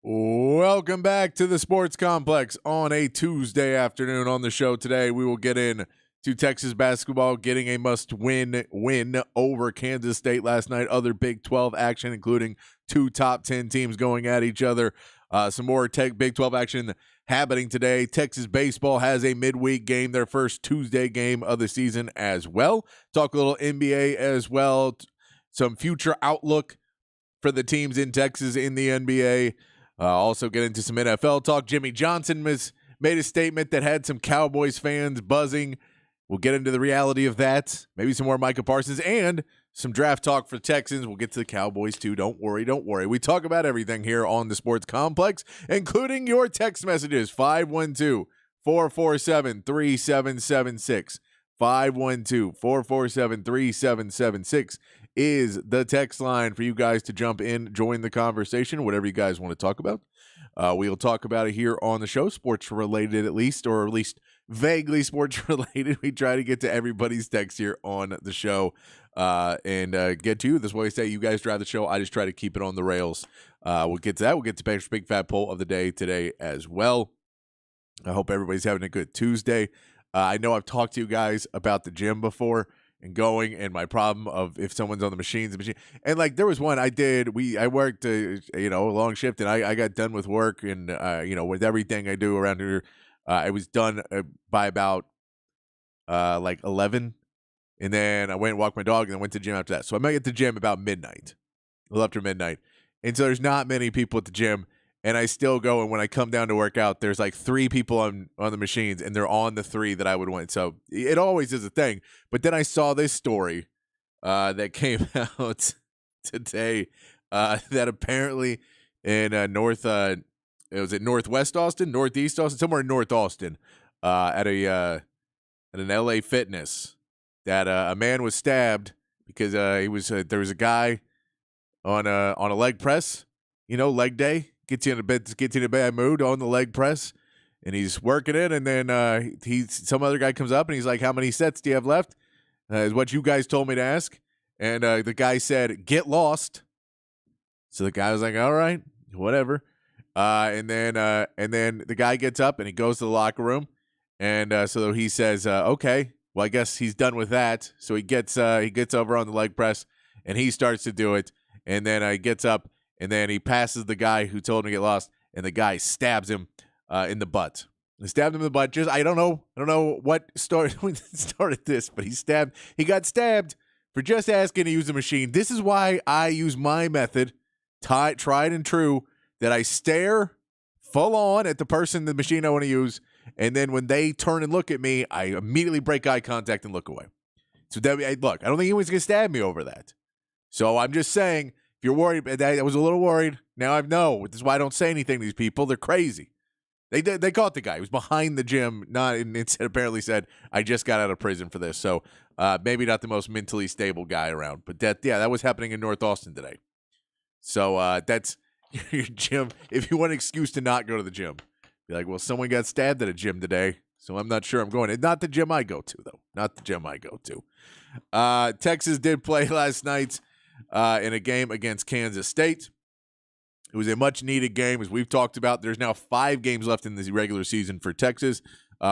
Welcome back to the Sports Complex on a Tuesday afternoon. On the show today, we will get in to Texas basketball getting a must-win win over Kansas State last night. Other Big 12 action, including two top 10 teams going at each other. Some more Big 12 action happening today. Texas baseball has a midweek game, their first Tuesday game of the season as well. Talk a little NBA as well. Some future outlook for the teams in Texas in the NBA. Also get into some NFL talk. Jimmy Johnson made a statement that had some Cowboys fans buzzing. We'll get into the reality of that. Maybe some more Micah Parsons and some draft talk for Texans. We'll get to the Cowboys too. Don't worry. We talk about everything here on the Sports Complex, including your text messages. 512-447-3776. 512-447-3776 is the text line for you guys to jump in, join the conversation, whatever you guys want to talk about. We'll talk about it here on the show, sports related at least, or at least vaguely sports related. We try to get to everybody's text here on the show and get to you. This is what I say. You guys drive the show. I just try to keep it on the rails. We'll get to that. We'll get to Patrick's Big Fat Poll of the day today as well. I hope everybody's having a good Tuesday. I know I've talked to you guys about the gym before and going, and my problem of if someone's on the machine, and like there was one I worked a long shift, and I got done with work, and with everything I do around here, I was done by about like 11, and then I went and walked my dog, and then went to the gym after that. So I might get to the gym about midnight, a little after midnight, and so there's not many people at the gym. And I still go, and when I come down to work out, there's like three people on the machines, and they're on the three that I would want. So it always is a thing. But then I saw this story that came out today that apparently in Northwest Austin, Northeast Austin, somewhere in North Austin, at an LA Fitness, that a man was stabbed because there was a guy on a leg press, leg day. Gets you in a bad mood on the leg press, and he's working it, and then some other guy comes up and he's like, "How many sets do you have left?" Is what you guys told me to ask, and the guy said, "Get lost." So the guy was like, "All right, whatever," and then the guy gets up and he goes to the locker room, and so he says, "Okay, well I guess he's done with that." So he gets over on the leg press and he starts to do it, and then he gets up. And then he passes the guy who told him to get lost, and the guy stabs him in the butt. He stabbed him in the butt. I don't know what started this, but he got stabbed for just asking to use the machine. This is why I use my method, tried and true, that I stare full on at the person, the machine I want to use, and then when they turn and look at me, I immediately break eye contact and look away. So look, I don't think anyone's going to stab me over that. So I'm just saying, if you're worried, I was a little worried. Now I know. This is why I don't say anything to these people. They're crazy. They caught the guy. He was behind the gym. It apparently said, "I just got out of prison for this." So maybe not the most mentally stable guy around. But that was happening in North Austin today. So that's your gym. If you want an excuse to not go to the gym, be like, "Well, someone got stabbed at a gym today, so I'm not sure I'm going." Not the gym I go to, though. Not the gym I go to. Texas did play last night. In a game against Kansas State. It was a much-needed game. As we've talked about, there's now 5 games left in the regular season for Texas.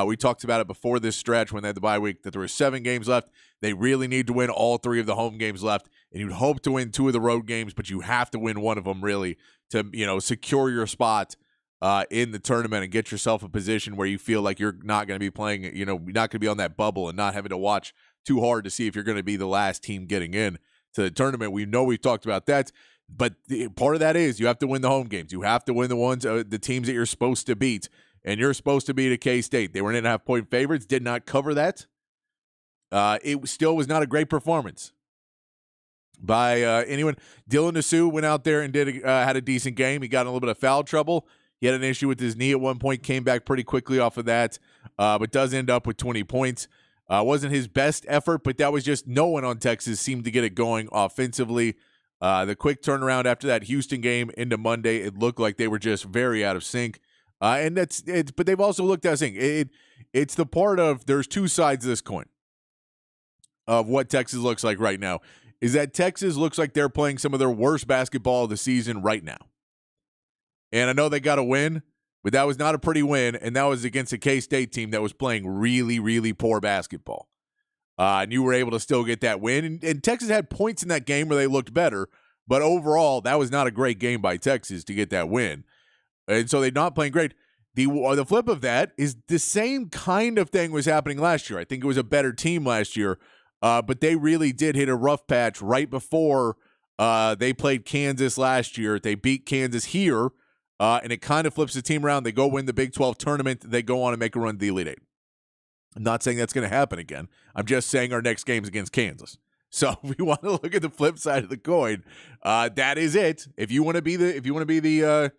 We talked about it before this stretch when they had the bye week, that there were 7 games left. They really need to win all 3 of the home games left, and you'd hope to win 2 of the road games, but you have to win one of them, really, to secure your spot in the tournament and get yourself a position where you feel like you're not going to be playing, you're not going to be on that bubble and not having to watch too hard to see if you're going to be the last team getting in to the tournament. We've talked about that, but part of that is you have to win the home games. You have to win the ones, the teams that you're supposed to beat, and you're supposed to beat a K-State. They were 8.5-point favorites, did not cover that. It still was not a great performance by anyone. Dylan Nasu went out there and had a decent game. He got in a little bit of foul trouble. He had an issue with his knee at one point, came back pretty quickly off of that, but does end up with 20 points. Wasn't his best effort, but that was just no one on Texas seemed to get it going offensively. The quick turnaround after that Houston game into Monday, it looked like they were just very out of sync. But they've also looked out of sync. It's the part of, there's 2 sides of this coin of what Texas looks like right now, is that Texas looks like they're playing some of their worst basketball of the season right now. And I know they got a win, but that was not a pretty win, and that was against a K-State team that was playing really, really poor basketball. And you were able to still get that win. And Texas had points in that game where they looked better, but overall, that was not a great game by Texas to get that win. And so they're not playing great. The flip of that is the same kind of thing was happening last year. I think it was a better team last year, but they really did hit a rough patch right before they played Kansas last year. They beat Kansas here, and it kind of flips the team around. They go win the Big 12 tournament. They go on and make a run to the Elite Eight. I'm not saying that's going to happen again. I'm just saying our next game's against Kansas. So if we want to look at the flip side of the coin, that is it. If you want to be the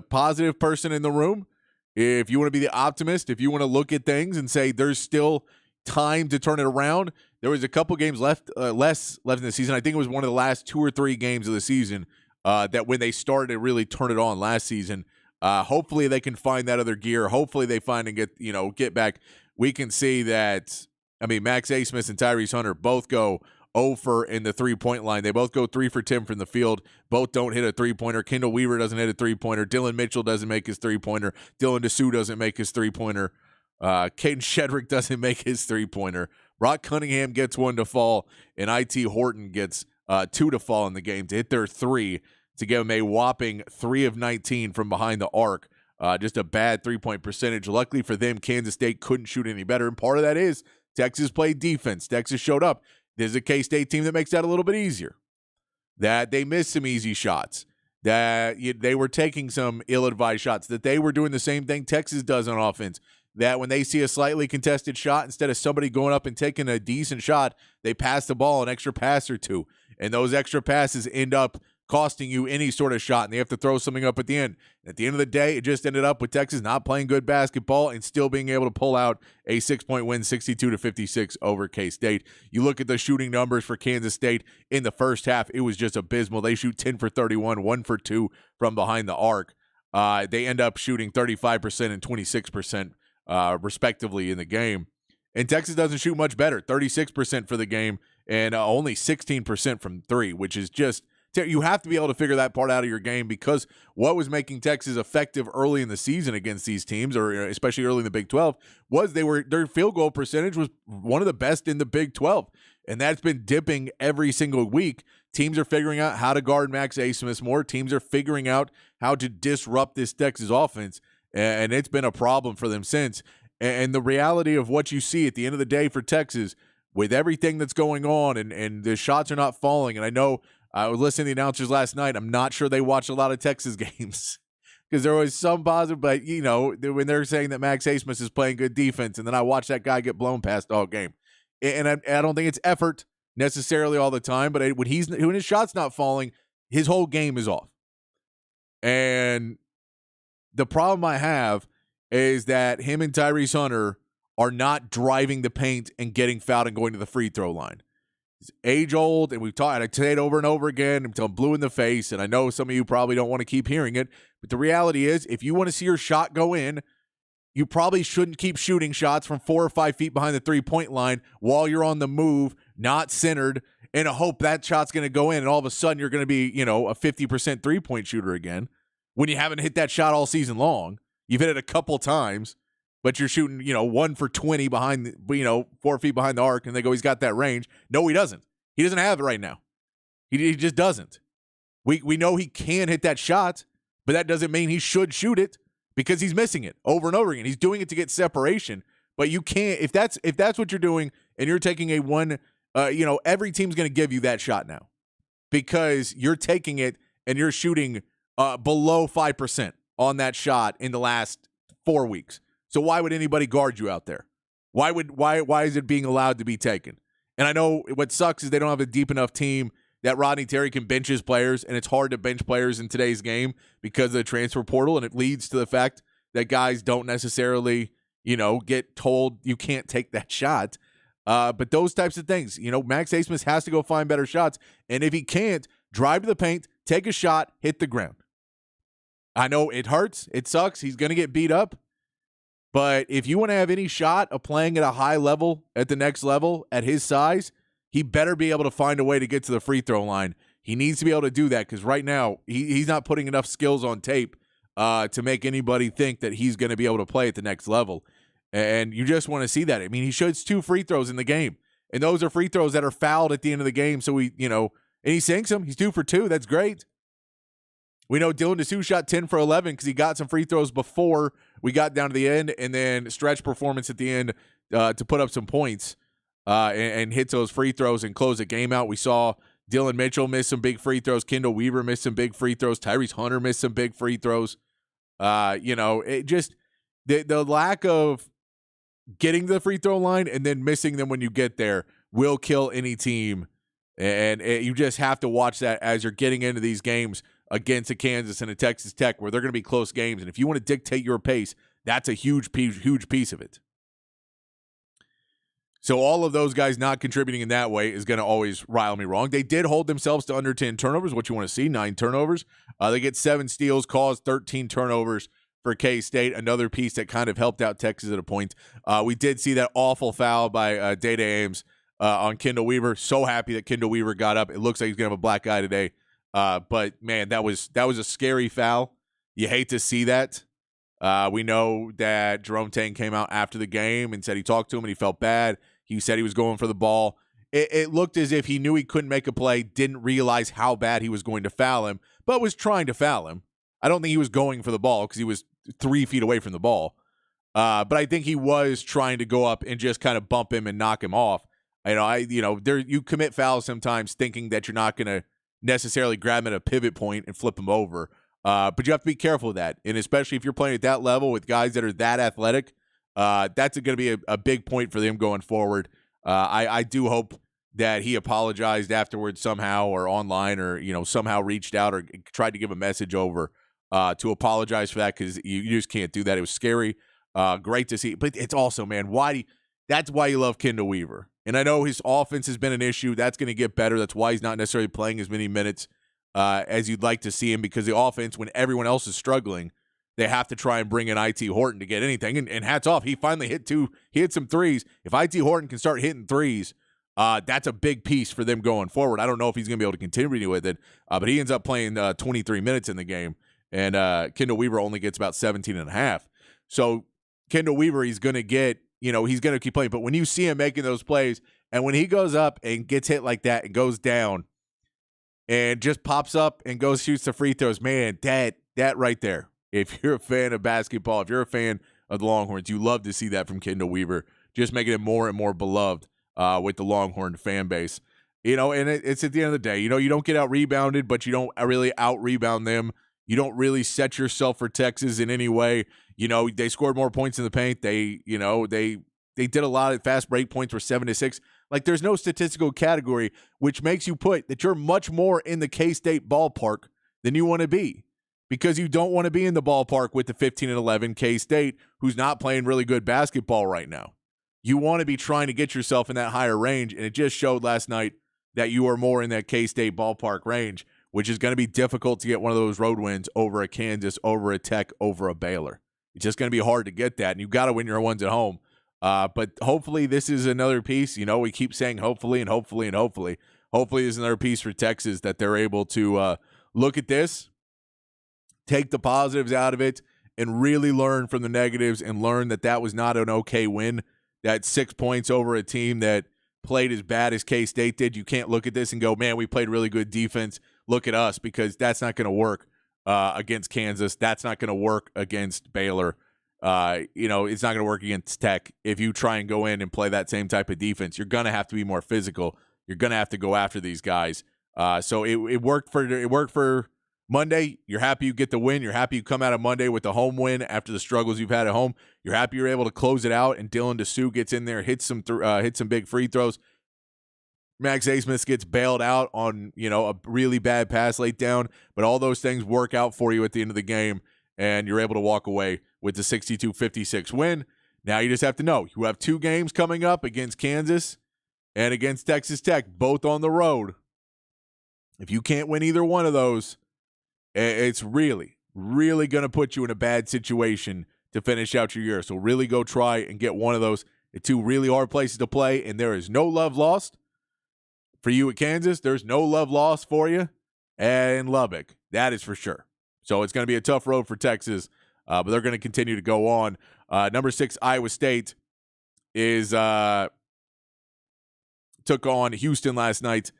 positive person in the room, if you want to be the optimist, if you want to look at things and say there's still time to turn it around, there was a couple games less left in the season. I think it was one of the last 2 or 3 games of the season that when they started to really turn it on last season. Hopefully they can find that other gear. Hopefully they find and get back. We can see that. I mean, Max Abmas and Tyrese Hunter both go 0 for in the 3-point line. They both go 3 for 10 from the field. Both don't hit a 3-pointer. Kendall Weaver doesn't hit a 3-pointer. Dylan Mitchell doesn't make his 3-pointer. Dylan Dessou doesn't make his 3-pointer. Caden Shedrick doesn't make his 3-pointer. Brock Cunningham gets 1 to fall, and IT Horton gets 2 to fall in the game to hit their 3 to give them a whopping 3 of 19 from behind the arc. Just a bad 3-point percentage. Luckily for them, Kansas State couldn't shoot any better, and part of that is Texas played defense. Texas showed up. There's a K-State team that makes that a little bit easier. That they missed some easy shots. That they were taking some ill-advised shots. That they were doing the same thing Texas does on offense. That when they see a slightly contested shot, instead of somebody going up and taking a decent shot, they pass the ball an extra pass or two. And those extra passes end up costing you any sort of shot, and they have to throw something up at the end. At the end of the day, it just ended up with Texas not playing good basketball and still being able to pull out a 6-point win, 62-56 over K-State. You look at the shooting numbers for Kansas State in the first half, it was just abysmal. They shoot 10 for 31, 1 for 2 from behind the arc. They end up shooting 35% and 26% respectively in the game. And Texas doesn't shoot much better, 36% for the game and only 16% from 3, which is just you have to be able to figure that part out of your game, because what was making Texas effective early in the season against these teams, or especially early in the Big 12, was their field goal percentage was one of the best in the Big 12, and that's been dipping every single week. Teams are figuring out how to guard Max Abmas more. Teams are figuring out how to disrupt this Texas offense, and it's been a problem for them since. And the reality of what you see at the end of the day for Texas, with everything that's going on, and the shots are not falling, and I know I was listening to the announcers last night. I'm not sure they watch a lot of Texas games because there was some positive, but, when they're saying that Max Abmas is playing good defense, and then I watch that guy get blown past all game. And I don't think it's effort necessarily all the time, but when his shot's not falling, his whole game is off. And the problem I have is that him and Tyrese Hunter are not driving the paint and getting fouled and going to the free throw line. Age old, and we've talked, I say it over and over again until I'm blue in the face, and I know some of you probably don't want to keep hearing it, but the reality is, if you want to see your shot go in, you probably shouldn't keep shooting shots from 4 or 5 feet behind the 3-point line while you're on the move, not centered, and hope that shot's going to go in, and all of a sudden you're going to be, a 50% 3-point shooter again, when you haven't hit that shot all season long. You've hit it a couple times, but you're shooting, 1 for 20 behind, 4 feet behind the arc, and they go, he's got that range. No, he doesn't. He doesn't have it right now. He just doesn't. We know he can hit that shot, but that doesn't mean he should shoot it, because he's missing it over and over again. He's doing it to get separation, but you can't, if that's what you're doing, and you're taking a one, every team's going to give you that shot now, because you're taking it and you're shooting below 5% on that shot in the last 4 weeks. So why would anybody guard you out there? Why is it being allowed to be taken? And I know what sucks is they don't have a deep enough team that Rodney Terry can bench his players, and it's hard to bench players in today's game because of the transfer portal, and it leads to the fact that guys don't necessarily, get told you can't take that shot. But those types of things, Max Abmas has to go find better shots, and if he can't, drive to the paint, take a shot, hit the ground. I know it hurts, it sucks, he's going to get beat up. But if you want to have any shot of playing at a high level, at the next level, at his size, he better be able to find a way to get to the free throw line. He needs to be able to do that because right now he's not putting enough skills on tape to make anybody think that he's going to be able to play at the next level. And you just want to see that. I mean, he shoots 2 free throws in the game, and those are free throws that are fouled at the end of the game. So and he sinks them. He's 2 for 2. That's great. We know Dylan Disu shot 10 for 11 because he got some free throws before we got down to the end, and then stretch performance at the end to put up some points and hit those free throws and close the game out. We saw Dylan Mitchell miss some big free throws. Kendall Weaver missed some big free throws. Tyrese Hunter missed some big free throws. It just the lack of getting to the free throw line and then missing them when you get there will kill any team. And you just have to watch that as you're getting into these games against a Kansas and a Texas Tech where they're going to be close games. And if you want to dictate your pace, that's a huge piece of it. So all of those guys not contributing in that way is going to always rile me wrong. They did hold themselves to under 10 turnovers, what you want to see, 9 turnovers. They get 7 steals, caused 13 turnovers for K-State, another piece that kind of helped out Texas at a point. We did see that awful foul by Data Ames on Kendall Weaver. So happy that Kendall Weaver got up. It looks like he's going to have a black eye today. But, man, that was a scary foul. You hate to see that. We know that Jerome Tang came out after the game and said he talked to him and he felt bad. He said he was going for the ball. It looked as if he knew he couldn't make a play, didn't realize how bad he was going to foul him, but was trying to foul him. I don't think he was going for the ball because he was 3 feet away from the ball. But I think he was trying to go up and just kind of bump him and knock him off. You commit fouls sometimes thinking that you're not going to necessarily grab him at a pivot point and flip him over. But you have to be careful of that. And especially if you're playing at that level with guys that are that athletic, that's going to be a big point for them going forward. I do hope that he apologized afterwards somehow or online or, somehow reached out or tried to give a message over to apologize for that because you just can't do that. It was scary. Great to see. But it's also, man, that's why you love Kendall Weaver. And I know his offense has been an issue. That's going to get better. That's why he's not necessarily playing as many minutes as you'd like to see him because the offense, when everyone else is struggling, they have to try and bring in IT Horton to get anything. And hats off, he finally hit some threes. If IT Horton can start hitting threes, that's a big piece for them going forward. I don't know if he's going to be able to continue with it, but he ends up playing 23 minutes in the game, and Kendall Weaver only gets about 17 and a half. So Kendall Weaver, he's going to get, he's going to keep playing. But when you see him making those plays, and when he goes up and gets hit like that and goes down and just pops up and goes shoots the free throws, man, that right there. If you're a fan of basketball, if you're a fan of the Longhorns, you love to see that from Kendall Weaver, just making it more and more beloved with the Longhorn fan base. And it's at the end of the day, you don't get out-rebounded, but you don't really out-rebound them. You don't really set yourself for Texas in any way. They scored more points in the paint. They did a lot of fast break points were 7-6. Like, there's no statistical category which makes you put that you're much more in the K-State ballpark than you want to be. Because you don't want to be in the ballpark with the 15-11 K-State, who's not playing really good basketball right now. You want to be trying to get yourself in that higher range, and it just showed last night that you are more in that K-State ballpark range, which is going to be difficult to get one of those road wins over a Kansas, over a Tech, over a Baylor. It's just going to be hard to get that, and you've got to win your ones at home. But hopefully this is another piece. We keep saying hopefully and hopefully and hopefully. Hopefully this is another piece for Texas that they're able to look at this, take the positives out of it, and really learn from the negatives and learn that was not an okay win. That 6 points over a team that played as bad as K-State did. You can't look at this and go, man, we played really good defense. Look at us, because that's not going to work against Kansas. That's not going to work against Baylor. It's not going to work against Tech. If you try and go in and play that same type of defense, you're going to have to be more physical. You're going to have to go after these guys. So it worked for Monday. You're happy you get the win. You're happy you come out of Monday with the home win after the struggles you've had at home. You're happy you're able to close it out, and Dylan Disu gets in there, hits some big free throws. Max Abmas gets bailed out on a really bad pass late down, but all those things work out for you at the end of the game, and you're able to walk away with the 62-56 win. Now you just have to know you have 2 games coming up against Kansas and against Texas Tech, both on the road. If you can't win either one of those, it's really, really going to put you in a bad situation to finish out your year. So really go try and get one of those. It's 2 really hard places to play, and there is no love lost for you at Kansas, there's no love lost for you and Lubbock. That is for sure. So it's going to be a tough road for Texas, but they're going to continue to go on. Number 6, Iowa State is took on Houston last night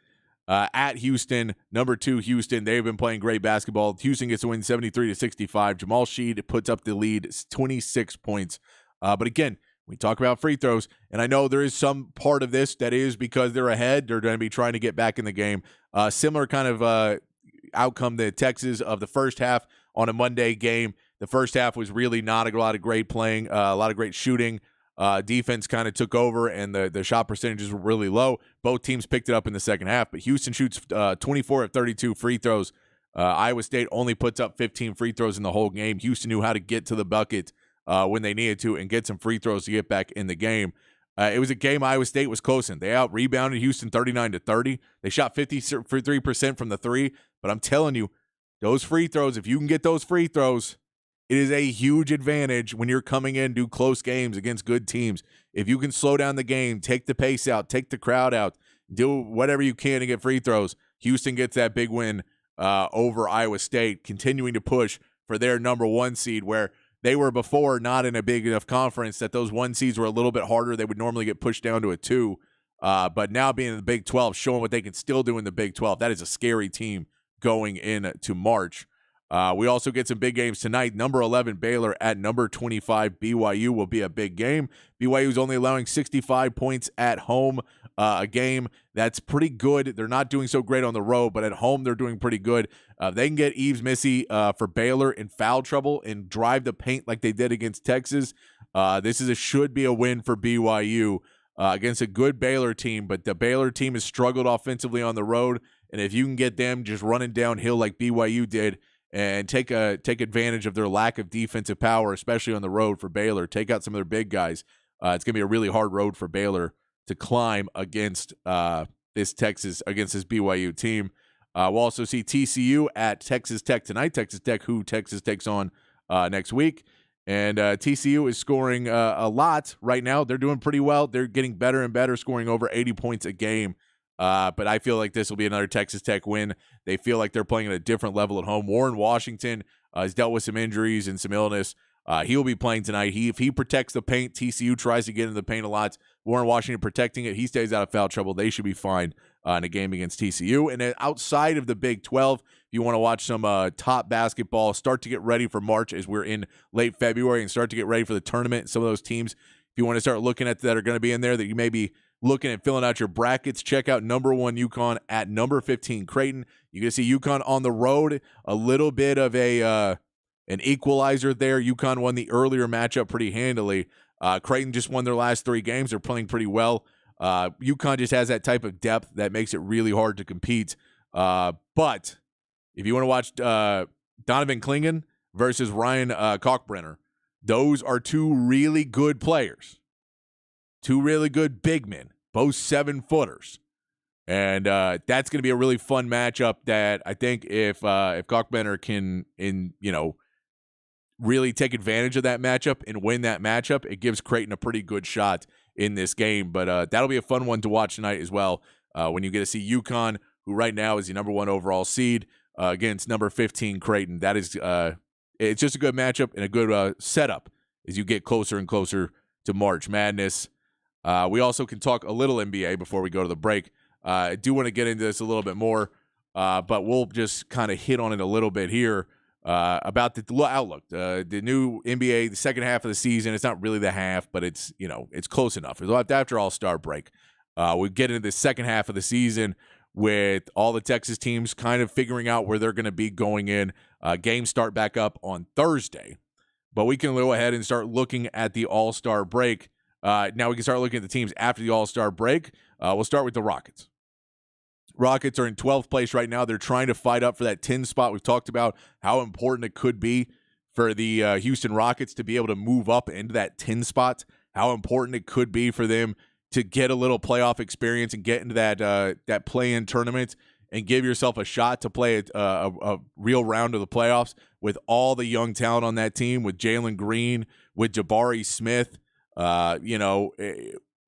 at Houston. Number 2, Houston. They've been playing great basketball. Houston gets to win 73-65. Jamal Sheed puts up the lead, 26 points. But again, we talk about free throws, and I know there is some part of this that is because they're ahead. They're going to be trying to get back in the game. Similar kind of outcome to Texas of the first half on a Monday game. The first half was really not a lot of great playing, a lot of great shooting. Defense kind of took over, and the shot percentages were really low. Both teams picked it up in the second half, but Houston shoots 24 of 32 free throws. Iowa State only puts up 15 free throws in the whole game. Houston knew how to get to the bucket when they needed to and get some free throws to get back in the game. It was a game Iowa State was close in. They out-rebounded Houston 39-30. They shot 53% from the three, but I'm telling you, those free throws, if you can get those free throws, it is a huge advantage when you're coming in, do close games against good teams. If you can slow down the game, take the pace out, take the crowd out, do whatever you can to get free throws, Houston gets that big win over Iowa State, continuing to push for their number 1 seed, where they were before not in a big enough conference that those 1 seeds were a little bit harder. They would normally get pushed down to a 2. But now being in the Big 12, showing what they can still do in the Big 12, that is a scary team going into March. We also get some big games tonight. Number 11 Baylor at number 25 BYU will be a big game. BYU is only allowing 65 points at home a game. That's pretty good. They're not doing so great on the road, but at home they're doing pretty good. They can get Yves Missy for Baylor in foul trouble and drive the paint like they did against Texas. This should be a win for BYU against a good Baylor team, but the Baylor team has struggled offensively on the road, and if you can get them just running downhill like BYU did, and take advantage of their lack of defensive power, especially on the road for Baylor. Take out some of their big guys. It's going to be a really hard road for Baylor to climb against this BYU team. We'll also see TCU at Texas Tech tonight. Texas Tech, who Texas takes on next week. And TCU is scoring a lot right now. They're doing pretty well. They're getting better and better, scoring over 80 points a game. But I feel like this will be another Texas Tech win. They feel like they're playing at a different level at home. Warren Washington has dealt with some injuries and some illness. He will be playing tonight. If he protects the paint, TCU tries to get into the paint a lot. Warren Washington protecting it. He stays out of foul trouble. They should be fine in a game against TCU. And then outside of the Big 12, if you want to watch some top basketball, start to get ready for March as we're in late February and start to get ready for the tournament. Some of those teams, if you want to start looking at that are going to be in there that you may be looking at filling out your brackets, check out number 1 UConn at number 15 Creighton. You're going to see UConn on the road, a little bit of an equalizer there. UConn won the earlier matchup pretty handily. Creighton just won their last 3 games. They're playing pretty well. UConn just has that type of depth that makes it really hard to compete. But if you want to watch Donovan Clingan versus Ryan Kalkbrenner, those are 2 really good players. 2 really good big men, both 7-footers. And that's going to be a really fun matchup that I think if Kalkbrenner can, really take advantage of that matchup and win that matchup, it gives Creighton a pretty good shot in this game. But that'll be a fun one to watch tonight as well when you get to see UConn, who right now is the number 1 overall seed, against number 15 Creighton. That is it's just a good matchup and a good setup as you get closer and closer to March Madness. We also can talk a little NBA before we go to the break. I do want to get into this a little bit more, but we'll just kind of hit on it a little bit here about the outlook. The new NBA, the second half of the season, it's not really the half, but it's close enough. It's after All-Star break. We get into the second half of the season with all the Texas teams kind of figuring out where they're going to be going in. Games start back up on Thursday, but we can go ahead and start looking at the All-Star break. Now we can start looking at the teams after the All-Star break. We'll start with the Rockets. Rockets are in 12th place right now. They're trying to fight up for that 10 spot. We've talked about how important it could be for the Houston Rockets to be able to move up into that 10 spot, how important it could be for them to get a little playoff experience and get into that play-in tournament and give yourself a shot to play a real round of the playoffs with all the young talent on that team, with Jalen Green, with Jabari Smith.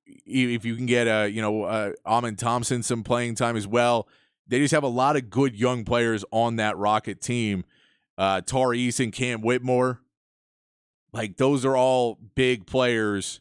if you can get Amin Thompson some playing time as well. They just have a lot of good young players on that Rocket team. Tari Eason, Cam Whitmore, like those are all big players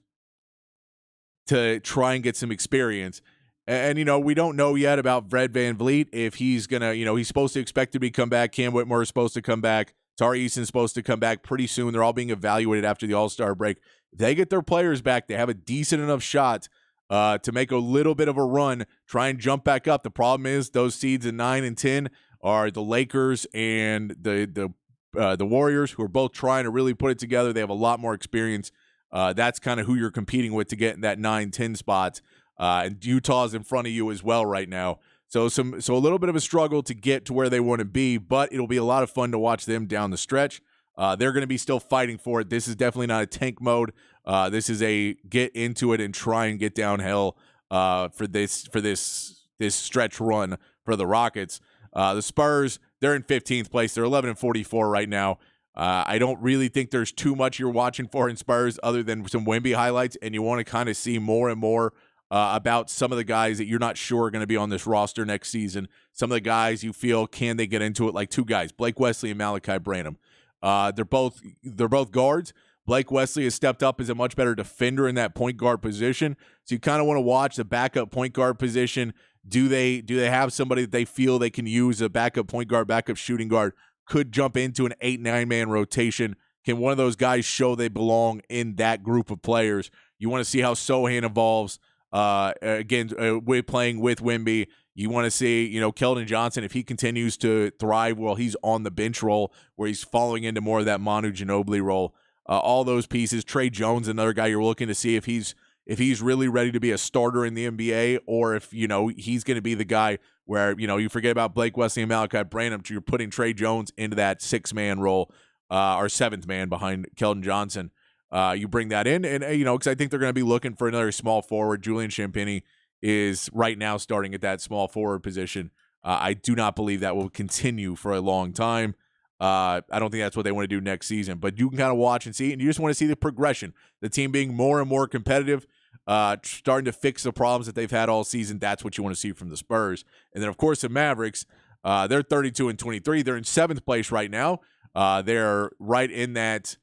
to try and get some experience. And we don't know yet about Fred VanVleet if he's gonna, he's supposed to expect to come back. Cam Whitmore is supposed to come back. Tari Eason's supposed to come back pretty soon. They're all being evaluated after the All-Star break. If they get their players back, they have a decent enough shot to make a little bit of a run, try and jump back up. The problem is those seeds in 9 and 10 are the Lakers and the Warriors, who are both trying to really put it together. They have a lot more experience. That's kind of who you're competing with to get in that 9-10 spot. And Utah's in front of you as well right now. So a little bit of a struggle to get to where they want to be, but it'll be a lot of fun to watch them down the stretch. They're going to be still fighting for it. This is definitely not a tank mode. This is a get into it and try and get downhill for this stretch run for the Rockets. The Spurs, they're in 15th place. They're 11-44 right now. I don't really think there's too much you're watching for in Spurs other than some Wemby highlights, and you want to kind of see more and more about some of the guys that you're not sure are going to be on this roster next season. Some of the guys you feel, can they get into it? Like two guys, Blake Wesley and Malachi Branham. They're both guards. Blake Wesley has stepped up as a much better defender in that point guard position. So you kind of want to watch the backup point guard position. Do they have somebody that they feel they can use, a backup point guard, backup shooting guard, could jump into an 8-9 man rotation? Can one of those guys show they belong in that group of players? You want to see how Sochan evolves with playing with Wemby. You want to see, Keldon Johnson, if he continues to thrive while he's on the bench role, where he's falling into more of that Manu Ginobili role. All those pieces. Trey Jones, another guy you're looking to see if he's really ready to be a starter in the NBA, or if, he's going to be the guy where, you forget about Blake Wesley and Malachi Branham, you're putting Trey Jones into that 6-man role or 7th man behind Keldon Johnson. You bring that in, and, because I think they're going to be looking for another small forward. Julian Champagnie is right now starting at that small forward position. I do not believe that will continue for a long time. I don't think that's what they want to do next season, but you can kind of watch and see, and you just want to see the progression, the team being more and more competitive, starting to fix the problems that they've had all season. That's what you want to see from the Spurs. And then, of course, the Mavericks, they're 32-23. They're in 7th place right now. They're right in that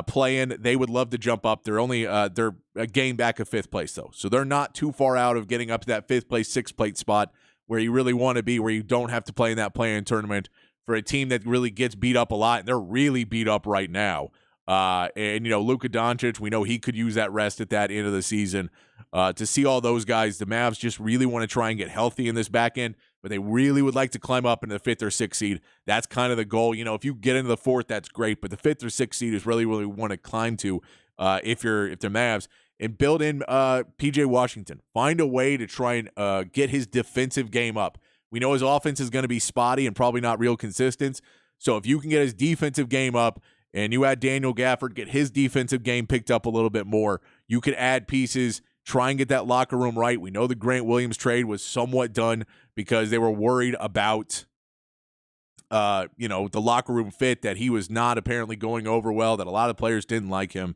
play-in. They would love to jump up. They're only they're a game back of 5th place, though. So they're not too far out of getting up to that 5th place, 6th place spot where you really want to be, where you don't have to play in that play-in tournament for a team that really gets beat up a lot. And they're really beat up right now. And Luka Doncic, we know he could use that rest at that end of the season. To see all those guys, the Mavs just really want to try and get healthy in this back end, but they really would like to climb up into the 5th or 6th seed. That's kind of the goal. If you get into the 4th, that's great, but the 5th or 6th seed is really, really want to climb to if they're Mavs. And build in PJ Washington. Find a way to try and get his defensive game up. We know his offense is going to be spotty and probably not real consistent. So if you can get his defensive game up, and you add Daniel Gafford, get his defensive game picked up a little bit more, you could add pieces, try and get that locker room right. We know the Grant Williams trade was somewhat done because they were worried about, the locker room fit, that he was not apparently going over well, that a lot of players didn't like him.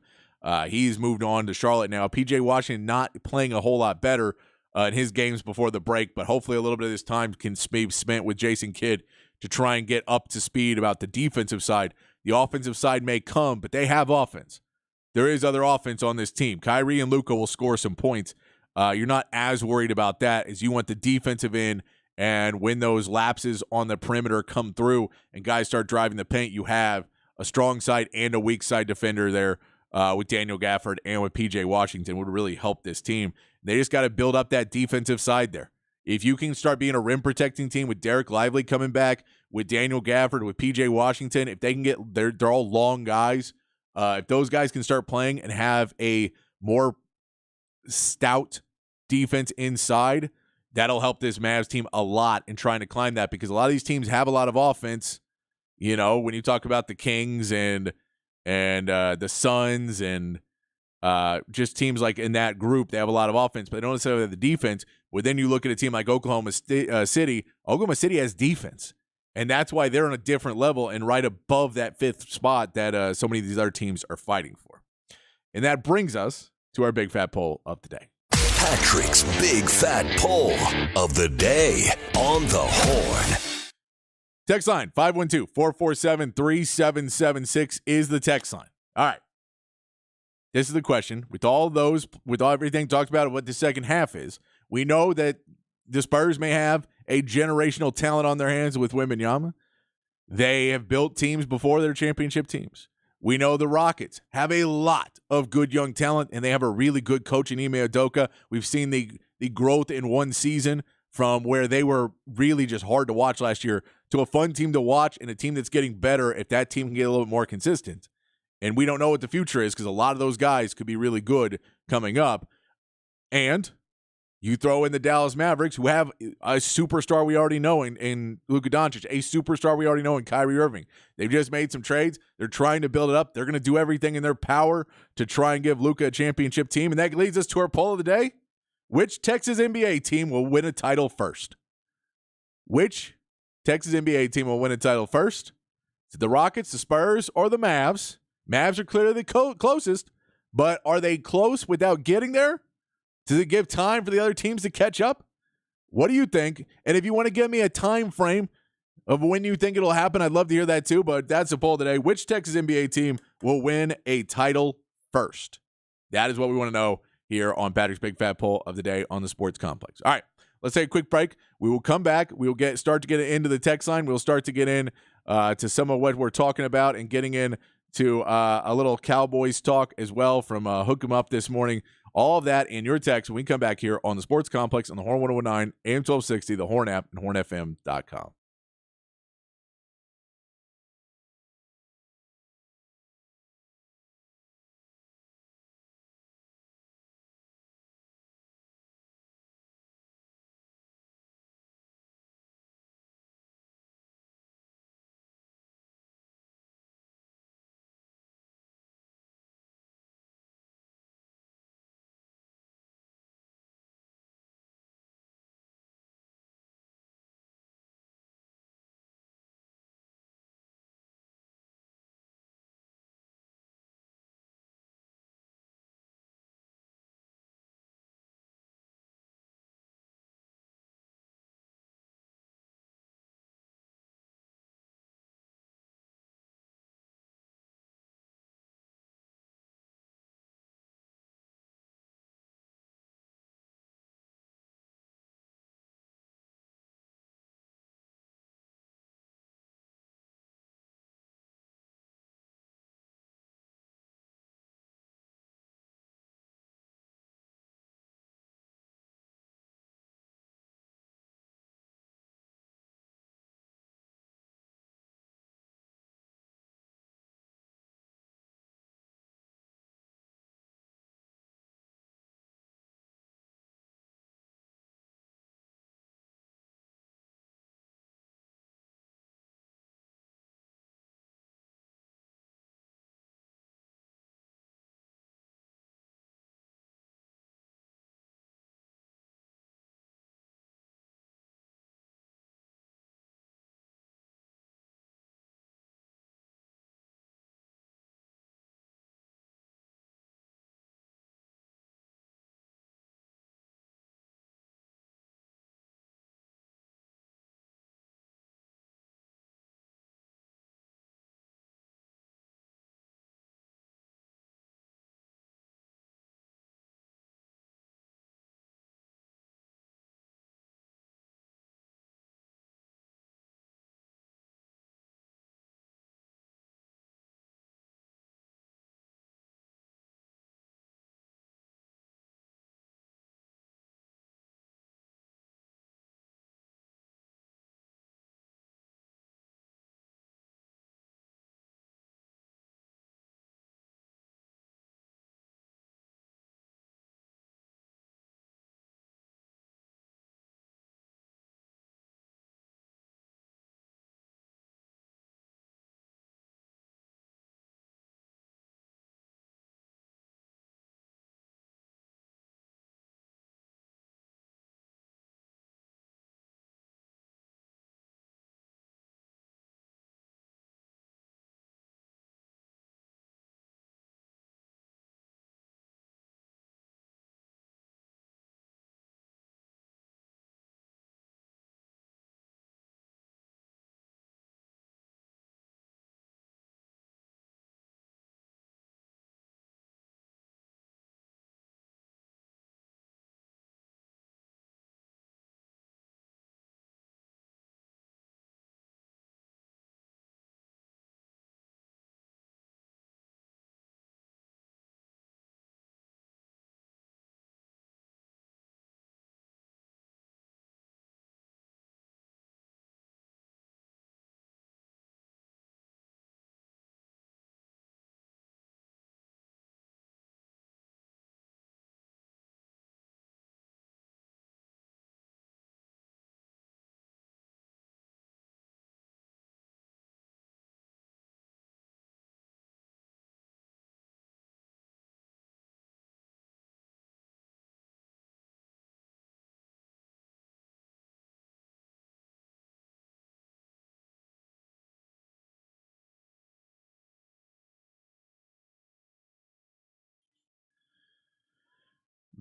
He's moved on to Charlotte now. PJ Washington not playing a whole lot better in his games before the break, but hopefully a little bit of this time can be spent with Jason Kidd to try and get up to speed about the defensive side. The offensive side may come, but they have offense. There is other offense on this team. Kyrie and Luka will score some points. You're not as worried about that as you want the defensive end, and when those lapses on the perimeter come through and guys start driving the paint, you have a strong side and a weak side defender there with Daniel Gafford and with PJ Washington would really help this team. They just got to build up that defensive side there. If you can start being a rim protecting team with Derek Lively coming back, with Daniel Gafford, with PJ Washington, if they can get, they're all long guys. If those guys can start playing and have a more stout defense inside, that'll help this Mavs team a lot in trying to climb that, because a lot of these teams have a lot of offense. When you talk about the Kings and the Suns and just teams like in that group, they have a lot of offense, but they don't necessarily have the defense. But then you look at a team like Oklahoma City. Oklahoma City has defense, and that's why they're on a different level and right above that 5th spot that so many of these other teams are fighting for. And that brings us to our big fat poll of the day. Patrick's Big Fat Poll of the Day on the Horn. Text line 512-447-3776 is the text line. All right. This is the question. With all everything talked about what the second half is, we know that the Spurs may have a generational talent on their hands with Wembanyama. They have built teams before their championship teams. We know the Rockets have a lot of good young talent, and they have a really good coach in Ime Udoka. We've seen the growth in one season from where they were really just hard to watch last year to a fun team to watch and a team that's getting better if that team can get a little bit more consistent. And we don't know what the future is because a lot of those guys could be really good coming up. And you throw in the Dallas Mavericks, who have a superstar we already know in Luka Doncic, a superstar we already know in Kyrie Irving. They've just made some trades. They're trying to build it up. They're going to do everything in their power to try and give Luka a championship team. And that leads us to our poll of the day. Which Texas NBA team will win a title first? Which Texas NBA team will win a title first? Is it the Rockets, the Spurs, or the Mavs? Mavs are clearly the closest, but are they close without getting there? Does it give time for the other teams to catch up? What do you think? And if you want to give me a time frame of when you think it'll happen, I'd love to hear that too, but that's the poll today. Which Texas NBA team will win a title first? That is what we want to know here on Patrick's Big Fat Poll of the Day on the Sports Complex. All right, let's take a quick break. We will come back. We will start to get into the text line. We'll start to get in to some of what we're talking about and getting in to a little Cowboys talk as well from Hook 'em Up this morning. All of that in your text when we come back here on the Sports Complex on the Horn 1019, AM 1260, the Horn app, and hornfm.com.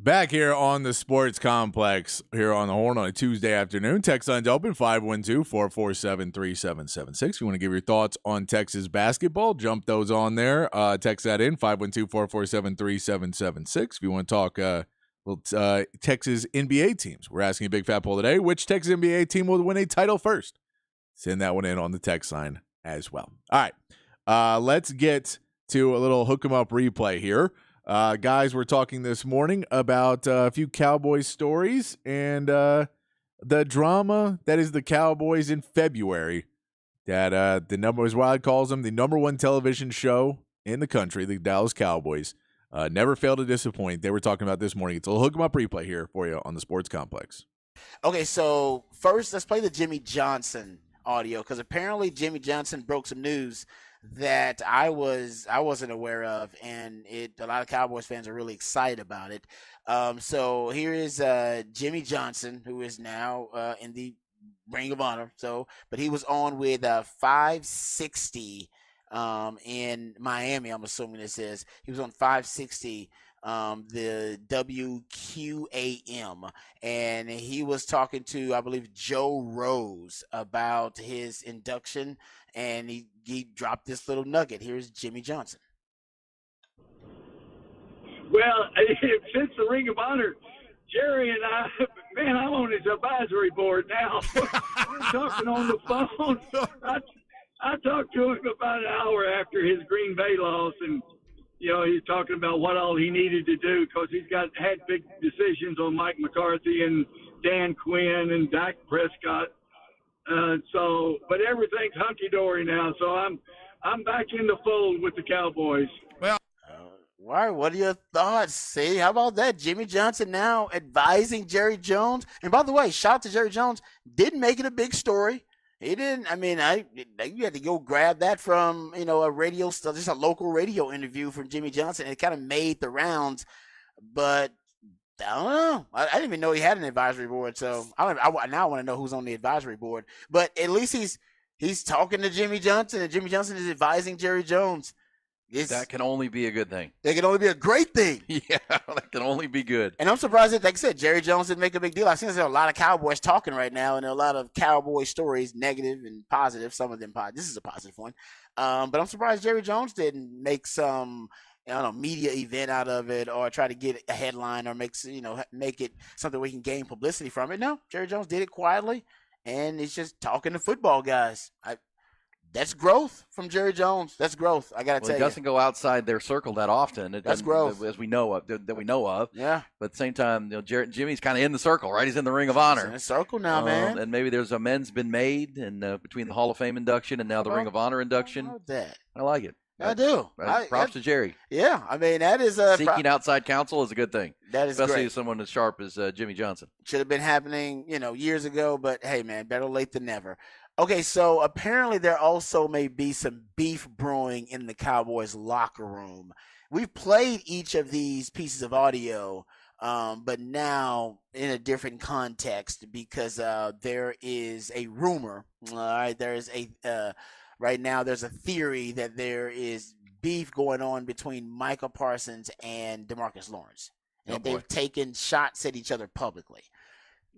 Back here on the Sports Complex, here on the Horn on a Tuesday afternoon. Text line's open, 512-447-3776. If you want to give your thoughts on Texas basketball, jump those on there. Text that in, 512-447-3776. If you want to talk Texas NBA teams, we're asking a big fat poll today. Which Texas NBA team will win a title first? Send that one in on the text line as well. All right, let's get to a little hook 'em up replay here. Guys, we're talking this morning about a few Cowboys stories and the drama that is the Cowboys in February. That the number, as Wild calls them, the number one television show in the country, the Dallas Cowboys, never fail to disappoint. They were talking about this morning. It's a little hook 'em up replay here for you on the Sports Complex. Okay, so first let's play the Jimmy Johnson audio because apparently Jimmy Johnson broke some news that I wasn't aware of, and a lot of Cowboys fans are really excited about it. So here is Jimmy Johnson, who is now in the Ring of Honor. But he was on with 560 in Miami. I'm assuming this is. He was on 560. The WQAM, and he was talking to, I believe, Joe Rose about his induction, and he dropped this little nugget. Here's Jimmy Johnson. Well, since the Ring of Honor, Jerry and I, man, I'm on his advisory board now. We're talking on the phone. I talked to him about an hour after his Green Bay loss, and he's talking about what all he needed to do because he's had big decisions on Mike McCarthy and Dan Quinn and Dak Prescott. But everything's hunky-dory now, so I'm back in the fold with the Cowboys. Well, what are your thoughts? See, how about that? Jimmy Johnson now advising Jerry Jones. And by the way, shout out to Jerry Jones. Didn't make it a big story. He didn't. I mean, you had to go grab that from, a radio, just a local radio interview from Jimmy Johnson. It kind of made the rounds, but I don't know. I didn't even know he had an advisory board. So now I want to know who's on the advisory board. But at least he's talking to Jimmy Johnson, and Jimmy Johnson is advising Jerry Jones. That can only be a good thing. It can only be a great thing. Yeah, that can only be good. And I'm surprised that, like I said, Jerry Jones didn't make a big deal. I've seen there's a lot of Cowboys talking right now, and there are a lot of Cowboy stories, negative and positive. Some of them positive. This is a positive one. But I'm surprised Jerry Jones didn't make some, media event out of it or try to get a headline or make it something we can gain publicity from it. No, Jerry Jones did it quietly, and it's just talking to football guys. That's growth from Jerry Jones. That's growth. I got to tell you. He doesn't go outside their circle that often. That's growth. As we know of, that we know of. Yeah. But at the same time, Jimmy's kind of in the circle, right? He's in the Ring of Honor. He's in the circle now, man. And maybe there's amends been made between the Hall of Fame induction and now the Ring of Honor induction. I love that. I like it. I do. Props to Jerry. Yeah. I mean, that is seeking outside counsel is a good thing. That is especially great. Someone as sharp as Jimmy Johnson. Should have been happening, years ago, but hey, man, better late than never. Okay, so apparently there also may be some beef brewing in the Cowboys locker room. We've played each of these pieces of audio, but now in a different context because there is a rumor. All right, right now there's a theory that there is beef going on between Micah Parsons and DeMarcus Lawrence, and they've taken shots at each other publicly.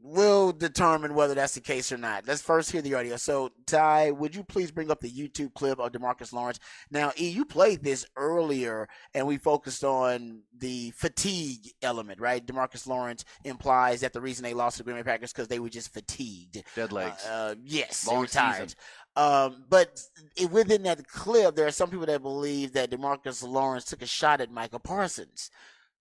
We'll determine whether that's the case or not. Let's first hear the audio. So, Ty, would you please bring up the YouTube clip of DeMarcus Lawrence? Now, E, you played this earlier, and we focused on the fatigue element, right? DeMarcus Lawrence implies that the reason they lost to the Green Bay Packers because they were just fatigued. Dead legs. Yes, long they were tired. Season. But within that clip, there are some people that believe that DeMarcus Lawrence took a shot at Micah Parsons.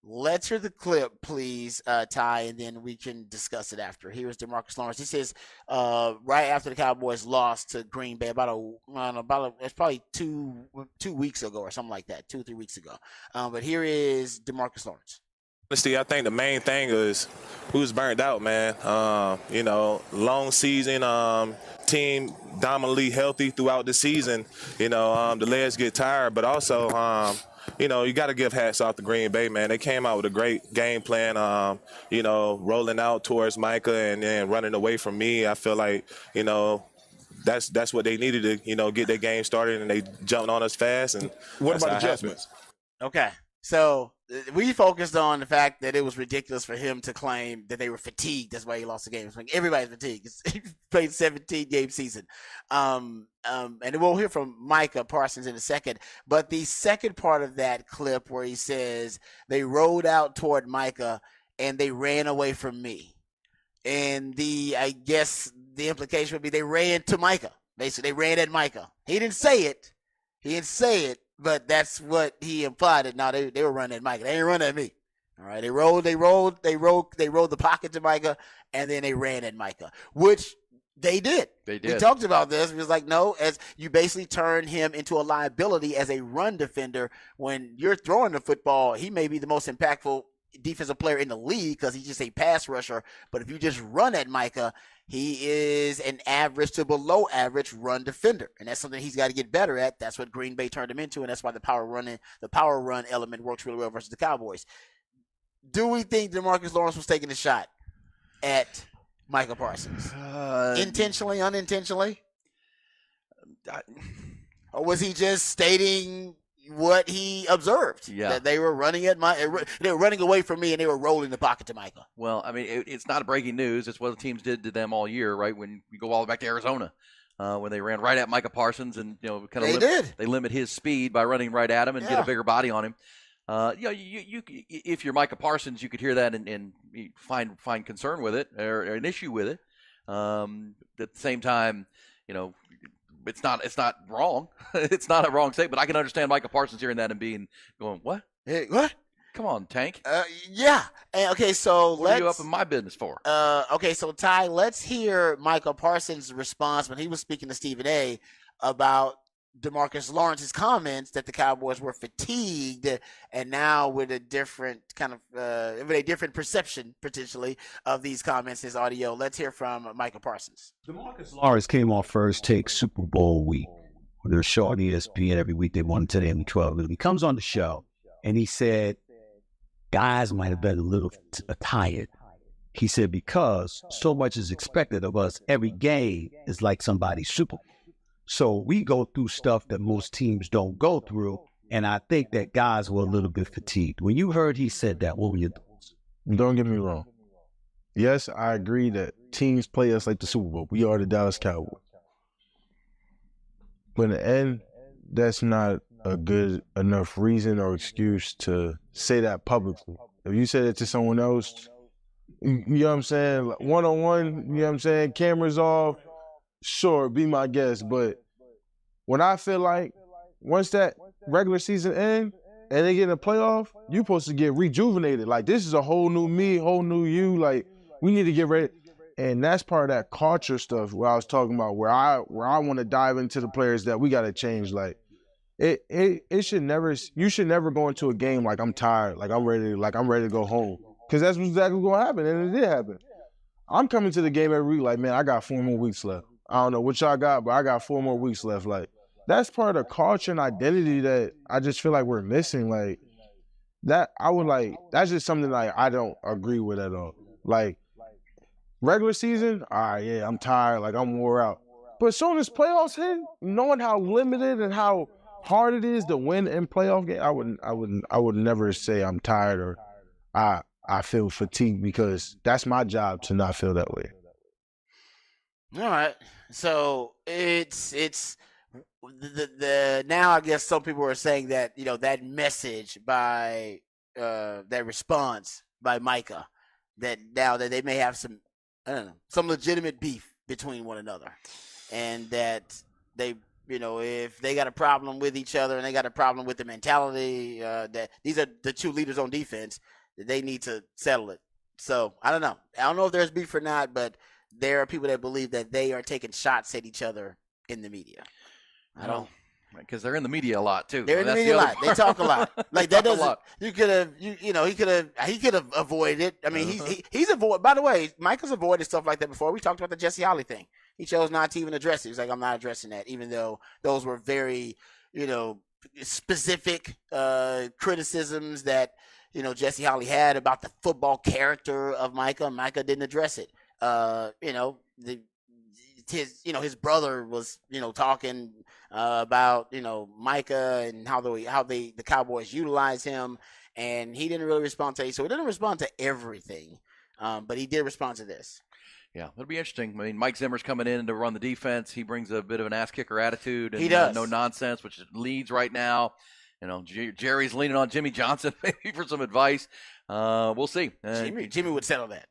Let's hear the clip, please, Ty, and then we can discuss it after. Here's DeMarcus Lawrence. He says right after the Cowboys lost to Green Bay it's probably two weeks ago or something like that, 2 or 3 weeks ago. But here is DeMarcus Lawrence. Honestly, I think the main thing is who's burnt out, man. Long season, team dominantly healthy throughout the season. The legs get tired, but also you got to give hats off to Green Bay, man. They came out with a great game plan, rolling out towards Micah and then running away from me. I feel like, that's what they needed to, get their game started, and they jumped on us fast. And what about adjustments? Okay. So we focused on the fact that it was ridiculous for him to claim that they were fatigued. That's why he lost the game. Like, everybody's fatigued. He played 17-game season. And we'll hear from Micah Parsons in a second. But the second part of that clip where he says they rolled out toward Micah and they ran away from me. And I guess the implication would be they ran to Micah. They ran at Micah. He didn't say it. But that's what he implied. That no, they were running at Micah. They ain't running at me. All right, they rolled the pocket to Micah, and then they ran at Micah, which they did. They did. We talked about this. It was like, no, as you basically turn him into a liability as a run defender. When you're throwing the football, he may be the most impactful defensive player in the league because he's just a pass rusher. But if you just run at Micah, he is an average to below average run defender, and that's something he's got to get better at. That's what Green Bay turned him into, and that's why the power run element works really well versus the Cowboys. Do we think DeMarcus Lawrence was taking a shot at Micah Parsons? Intentionally, unintentionally? Or was he just stating what he observed? Yeah. That they were running they were running away from me and they were rolling the pocket to Micah. Well, I mean, it's not breaking news. It's what the teams did to them all year, right? When we go all the way back to Arizona, when they ran right at Micah Parsons and kind of they limit his speed by running right at him and get a bigger body on him. You if you're Micah Parsons, you could hear that and find concern with it or an issue with it. At the same time, it's not wrong. It's not a wrong statement. I can understand Micah Parsons hearing that and going, what? Hey, what? Come on, Tank. Yeah. And, okay, so what are you up in my business for? Okay, so Ty, let's hear Micah Parsons' response when he was speaking to Stephen A. about DeMarcus Lawrence's comments that the Cowboys were fatigued, and now with a different kind of with a different perception potentially of these comments, his audio. Let's hear from Micah Parsons. DeMarcus Lawrence came on First Take Super Bowl week. They're showing ESPN every week. They won today in 12. And he comes on the show and he said, guys might have been a little tired. He said, because so much is expected of us. Every game is like somebody's Super Bowl. So we go through stuff that most teams don't go through, and I think that guys were a little bit fatigued. When you heard he said that, what were your thoughts? Don't get me wrong. Yes, I agree that teams play us like the Super Bowl. We are the Dallas Cowboys. But in the end, that's not a good enough reason or excuse to say that publicly. If you said it to someone else, you know what I'm saying, like one-on-one, you know what I'm saying, cameras off, sure, be my guest. But when I feel like once that regular season ends and they get in a playoff, you're supposed to get rejuvenated. Like, this is a whole new me, whole new you. Like, we need to get ready. And that's part of that culture stuff where I was talking about, where I want to dive into the players that we got to change. Like, it should never, you should never go into a game like I'm tired, like I'm ready to go home. Because that's exactly what's going to happen, and it did happen. I'm coming to the game every week like, man, I got 4 more weeks left. I don't know what y'all got, but I got 4 more weeks left. Like, that's part of the culture and identity that I just feel like we're missing. Like, that's just something like I don't agree with at all. Like, regular season, all right, yeah, I'm tired, like I'm wore out. But as soon as playoffs hit, knowing how limited and how hard it is to win in playoff game, I would never say I'm tired or I feel fatigued, because that's my job to not feel that way. All right. So it's the now I guess some people are saying that, that message by that response by Micah, that now that they may have some legitimate beef between one another, and that they, if they got a problem with each other and they got a problem with the mentality, that these are the two leaders on defense, that they need to settle it. So I don't know. I don't know if there's beef or not, but there are people that believe that they are taking shots at each other in the media. I don't. Because they're in the media a lot too. They're in the media a lot. They talk a lot. Like, that doesn't. You could have. He could have avoided it. I mean, he's avoided. By the way, Michael's avoided stuff like that before. We talked about the Jesse Holly thing. He chose not to even address it. He's like, I'm not addressing that, even though those were very, specific criticisms that Jesse Holly had about the football character of Micah. Micah didn't address it. His brother was talking about Micah and how the Cowboys utilize him, and he didn't really respond to it. So he didn't respond to everything, but he did respond to this. Yeah, it'll be interesting. I mean, Mike Zimmer's coming in to run the defense. He brings a bit of an ass-kicker attitude. And, he does. No nonsense, which leads right now. Jerry's leaning on Jimmy Johnson maybe for some advice. We'll see. Jimmy would settle that.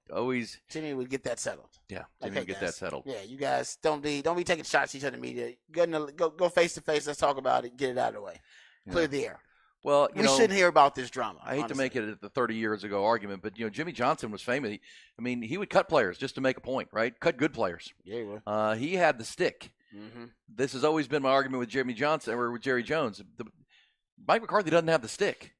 Jimmy would get that settled. Yeah, Jimmy would get that settled. Yeah, you guys don't be taking shots at each other in the media. Go face to face. Let's talk about it. Get it out of the way. Clear the air. Well, we shouldn't hear about this drama. I hate to make it the 30 years ago argument, but Jimmy Johnson was famous. He would cut players just to make a point, right? Cut good players. Yeah, he would. He had the stick. Mm-hmm. This has always been my argument with Jimmy Johnson or with Jerry Jones. Mike McCarthy doesn't have the stick.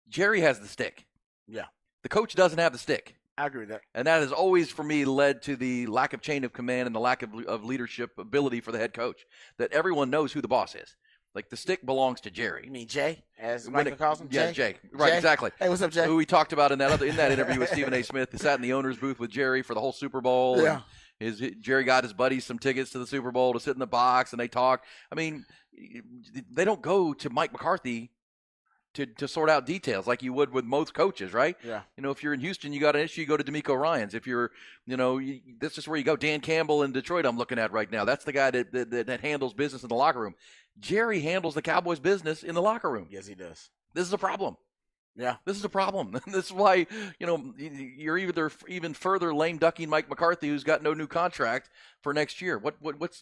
Jerry has the stick. Yeah. The coach doesn't have the stick. I agree with that. And that has always, for me, led to the lack of chain of command and the lack of leadership ability for the head coach. That everyone knows who the boss is. Like, the stick belongs to Jerry. You mean Jay, as Michael calls him? Yeah, Jay. Right, Jay? Exactly. Hey, what's up, Jay? Who we talked about in that interview with Stephen A. Smith. He sat in the owner's booth with Jerry for the whole Super Bowl. Yeah. Jerry got his buddies some tickets to the Super Bowl to sit in the box, and they talk. I mean, they don't go to Mike McCarthy to sort out details like you would with most coaches, right? Yeah. If you're in Houston, you got an issue, you go to DeMeco Ryans. If you're, this is where you go. Dan Campbell in Detroit, I'm looking at right now. That's the guy that handles business in the locker room. Jerry handles the Cowboys' business in the locker room. Yes, he does. This is a problem. Yeah. This is a problem. This is why, you're even further lame ducking Mike McCarthy, who's got no new contract for next year. What's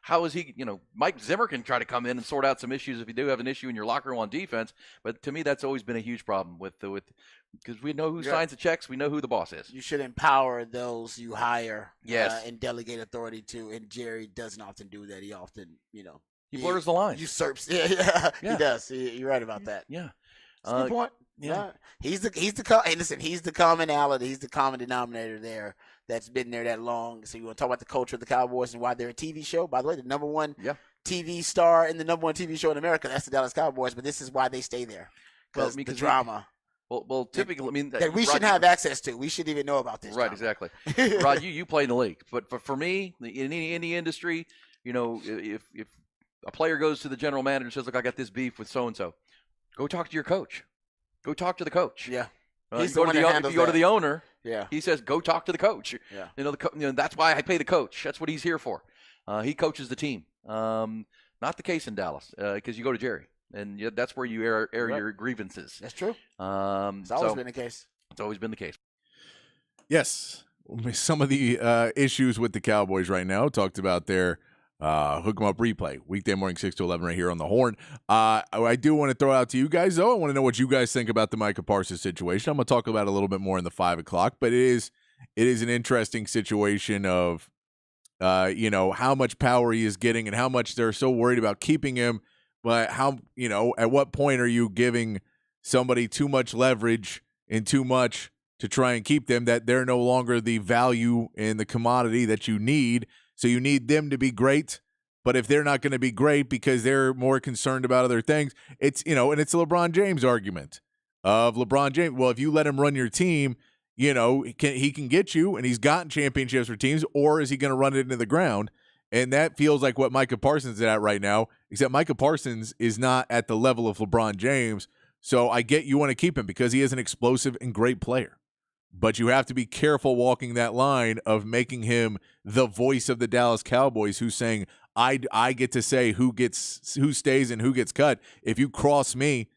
how is he, Mike Zimmer can try to come in and sort out some issues if you do have an issue in your locker room on defense. But to me, that's always been a huge problem because we know who signs the checks. We know who the boss is. You should empower those you hire. Yes. And delegate authority to. And Jerry doesn't often do that. He often, he blurs the lines. Usurps. Yeah. He does. You're right about that. Yeah. That's a good point. Yeah. He's the commonality. He's the common denominator there that's been there that long. So you want to talk about the culture of the Cowboys and why they're a TV show. By the way, the number one TV star and the number one TV show in America, that's the Dallas Cowboys. But this is why they stay there. Because the drama. Well, typically, that we shouldn't have access to. We shouldn't even know about this. Right, drama. Exactly. Rod, you play in the league. But for me, in any industry, if a player goes to the general manager and says, look, I got this beef with so-and-so, go talk to your coach. Go talk to the coach. Yeah. If you go to the owner, he says, go talk to the coach. Yeah. That's why I pay the coach. That's what he's here for. He coaches the team. Not the case in Dallas because you go to Jerry. And that's where you air your grievances. That's true. It's always been the case. It's always been the case. Yes. Some of the issues with the Cowboys right now. Talked about their Hook 'em Up replay. Weekday morning, 6 to 11 right here on the Horn. I do want to throw out to you guys, though. I want to know what you guys think about the Micah Parsons situation. I'm going to talk about it a little bit more in the 5 o'clock, but it is an interesting situation of, how much power he is getting and how much they're so worried about keeping him. But how, at what point are you giving somebody too much leverage and too much to try and keep them that they're no longer the value and the commodity that you need? So you need them to be great. But if they're not going to be great because they're more concerned about other things, it's, and it's a LeBron James argument of LeBron James. Well, if you let him run your team, he can get you, and he's gotten championships for teams, or is he going to run it into the ground? And that feels like what Micah Parsons is at right now, except Micah Parsons is not at the level of LeBron James. So I get you want to keep him because he is an explosive and great player. But you have to be careful walking that line of making him the voice of the Dallas Cowboys who's saying, I get to say who stays and who gets cut. If you cross me,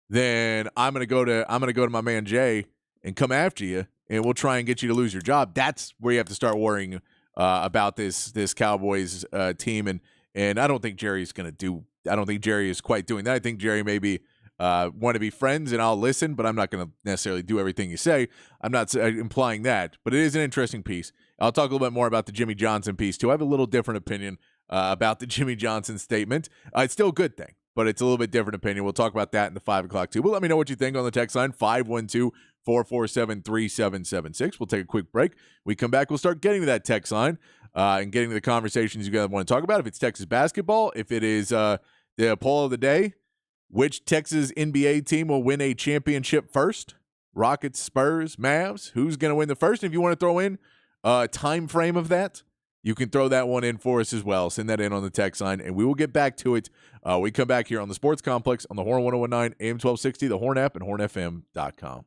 then I'm gonna go to my man Jay and come after you, and we'll try and get you to lose your job. That's where you have to start worrying about this Cowboys team, and I don't think Jerry's going to do. I don't think Jerry is quite doing that. I think Jerry maybe want to be friends, and I'll listen, but I'm not going to necessarily do everything you say. I'm not implying that, but it is an interesting piece. I'll talk a little bit more about the Jimmy Johnson piece too. I have a little different opinion about the Jimmy Johnson statement. It's still a good thing, but it's a little bit different opinion. We'll talk about that in the 5 o'clock too. But let me know what you think on the text line 512-447-3776. We'll take a quick break. We come back, we'll start getting to that text line and getting to the conversations you guys want to talk about. If it's Texas basketball, if it is the poll of the day, which Texas NBA team will win a championship first? Rockets, Spurs, Mavs. Who's going to win the first? If you want to throw in a time frame of that, you can throw that one in for us as well. Send that in on the text line, and we will get back to it. We come back here on the Sports Complex on the Horn 1019, AM 1260, the Horn app, and hornfm.com.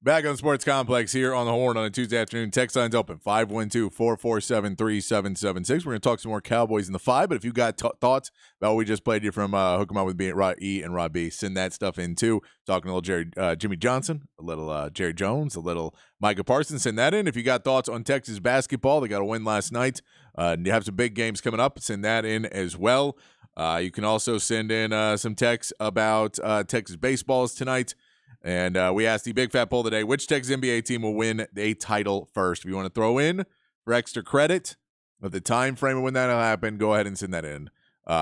Back on the Sports Complex here on the Horn on a Tuesday afternoon. Text line's open, 512-447-3776. We're going to talk some more Cowboys in the 5, but if you got thoughts about what we just played you from Hook 'em Up with me, Rod E and Rob B, send that stuff in too. Talking a little Jimmy Johnson, a little Jerry Jones, a little Micah Parsons. Send that in. If you got thoughts on Texas basketball, they got a win last night. You have some big games coming up. Send that in as well. You can also send in some texts about Texas baseballs tonight. And we asked the big fat poll today, which Texas NBA team will win a title first? If you want to throw in for extra credit of the time frame of when that'll happen, go ahead and send that in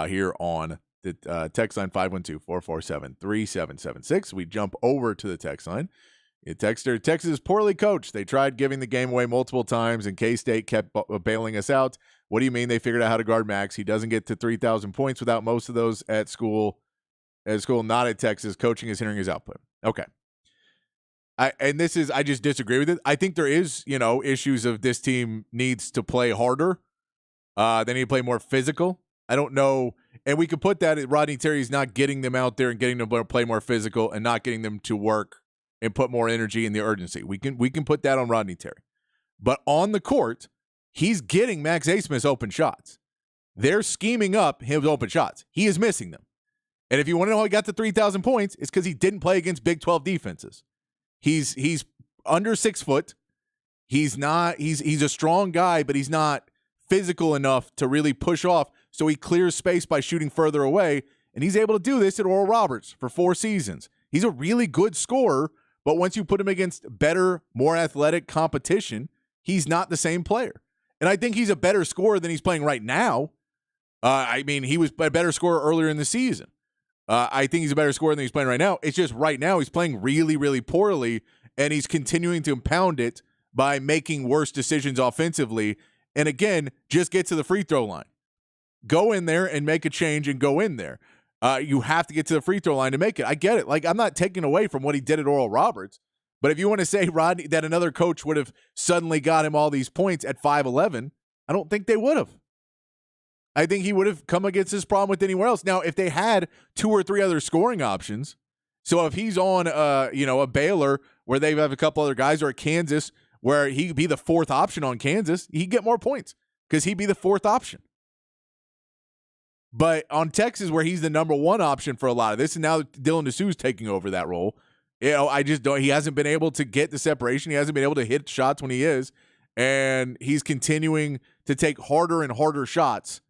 here on the text line 512-447-3776. We jump over to the text line. Texter, Texas is poorly coached. They tried giving the game away multiple times, and K-State kept bailing us out. What do you mean they figured out how to guard Max? He doesn't get to 3,000 points without most of those at school. At school, not at Texas. Coaching is hindering his output. Okay. I just disagree with it. I think there is, issues of this team needs to play harder. They need to play more physical. I don't know. And we could put that at Rodney Terry's not getting them out there and getting them to play more physical and not getting them to work and put more energy in the urgency. We can put that on Rodney Terry. But on the court, he's getting Max Abmas open shots. They're scheming up his open shots. He is missing them. And if you want to know how he got to 3,000 points, it's because he didn't play against Big 12 defenses. He's under 6 foot. He's a strong guy, but he's not physical enough to really push off. So he clears space by shooting further away, and he's able to do this at Oral Roberts for 4 seasons. He's a really good scorer, but once you put him against better, more athletic competition, he's not the same player. And I think he's a better scorer than he's playing right now. He was a better scorer earlier in the season. I think he's a better scorer than he's playing right now. It's just right now he's playing really, really poorly, and he's continuing to impound it by making worse decisions offensively. And again, just get to the free throw line. Go in there and make a change and go in there. You have to get to the free throw line to make it. I get it. Like, I'm not taking away from what he did at Oral Roberts, but if you want to say, Rodney, that another coach would have suddenly got him all these points at 5'11", I don't think they would have. I think he would have come against this problem with anywhere else. Now, if they had 2 or 3 other scoring options, so if he's on, a Baylor where they have a couple other guys, or a Kansas where he'd be the 4th option on Kansas, he'd get more points because he'd be the 4th option. But on Texas, where he's the number 1 option for a lot of this, and now Dylan Dessou's taking over that role, I just don't. He hasn't been able to get the separation. He hasn't been able to hit shots when he is, and he's continuing to take harder and harder shots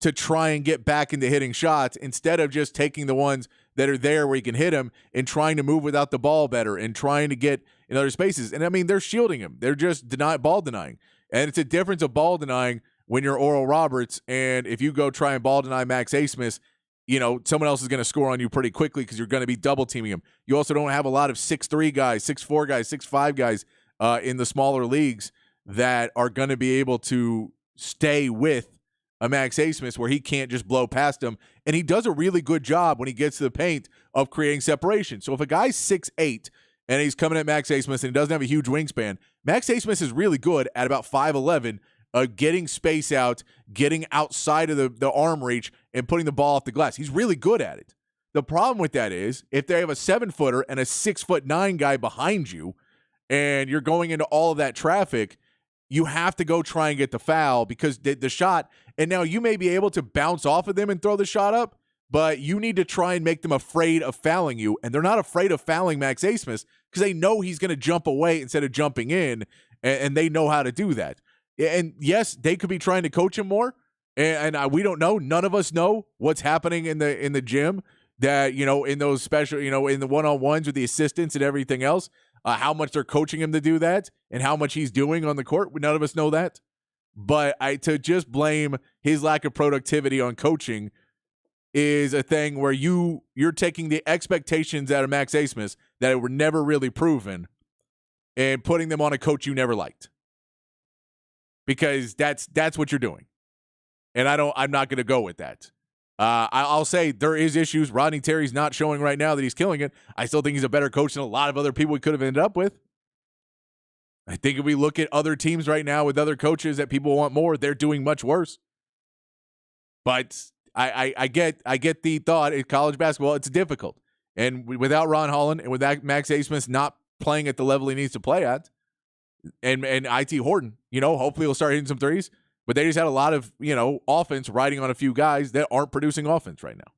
to try and get back into hitting shots instead of just taking the ones that are there where you can hit them and trying to move without the ball better and trying to get in other spaces. And, they're shielding him. They're just ball denying. And it's a difference of ball denying when you're Oral Roberts, and if you go try and ball deny Max Abmas, someone else is going to score on you pretty quickly because you're going to be double-teaming him. You also don't have a lot of 6'3 guys, 6'4 guys, 6'5 guys in the smaller leagues that are going to be able to stay with a Max Abmas where he can't just blow past him. And he does a really good job when he gets to the paint of creating separation. So if a guy's 6'8 and he's coming at Max Abmas and he doesn't have a huge wingspan, Max Abmas is really good at about 5'11", getting space out, getting outside of the arm reach, and putting the ball off the glass. He's really good at it. The problem with that is if they have a 7-footer and a 6'9" guy behind you and you're going into all of that traffic, you have to go try and get the foul because the shot, and now you may be able to bounce off of them and throw the shot up, but you need to try and make them afraid of fouling you, and they're not afraid of fouling Max Abmas because they know he's going to jump away instead of jumping in, and they know how to do that. And yes, they could be trying to coach him more, and we don't know. None of us know what's happening in the gym that, in those special, in the one-on-ones with the assistants and everything else. How much they're coaching him to do that and how much he's doing on the court. None of us know that. But to just blame his lack of productivity on coaching is a thing where you're taking the expectations out of Max Abmas that were never really proven and putting them on a coach you never liked. Because that's what you're doing. And I'm not going to go with that. I'll say there is issues. Rodney Terry's not showing right now that he's killing it. I still think he's a better coach than a lot of other people we could have ended up with. I think if we look at other teams right now with other coaches that people want more, they're doing much worse. But I get the thought in college basketball, it's difficult. And without Ron Holland and without Max Abmas not playing at the level he needs to play at. And IT Horton, hopefully he'll start hitting some threes. But they just had a lot of, offense riding on a few guys that aren't producing offense right now.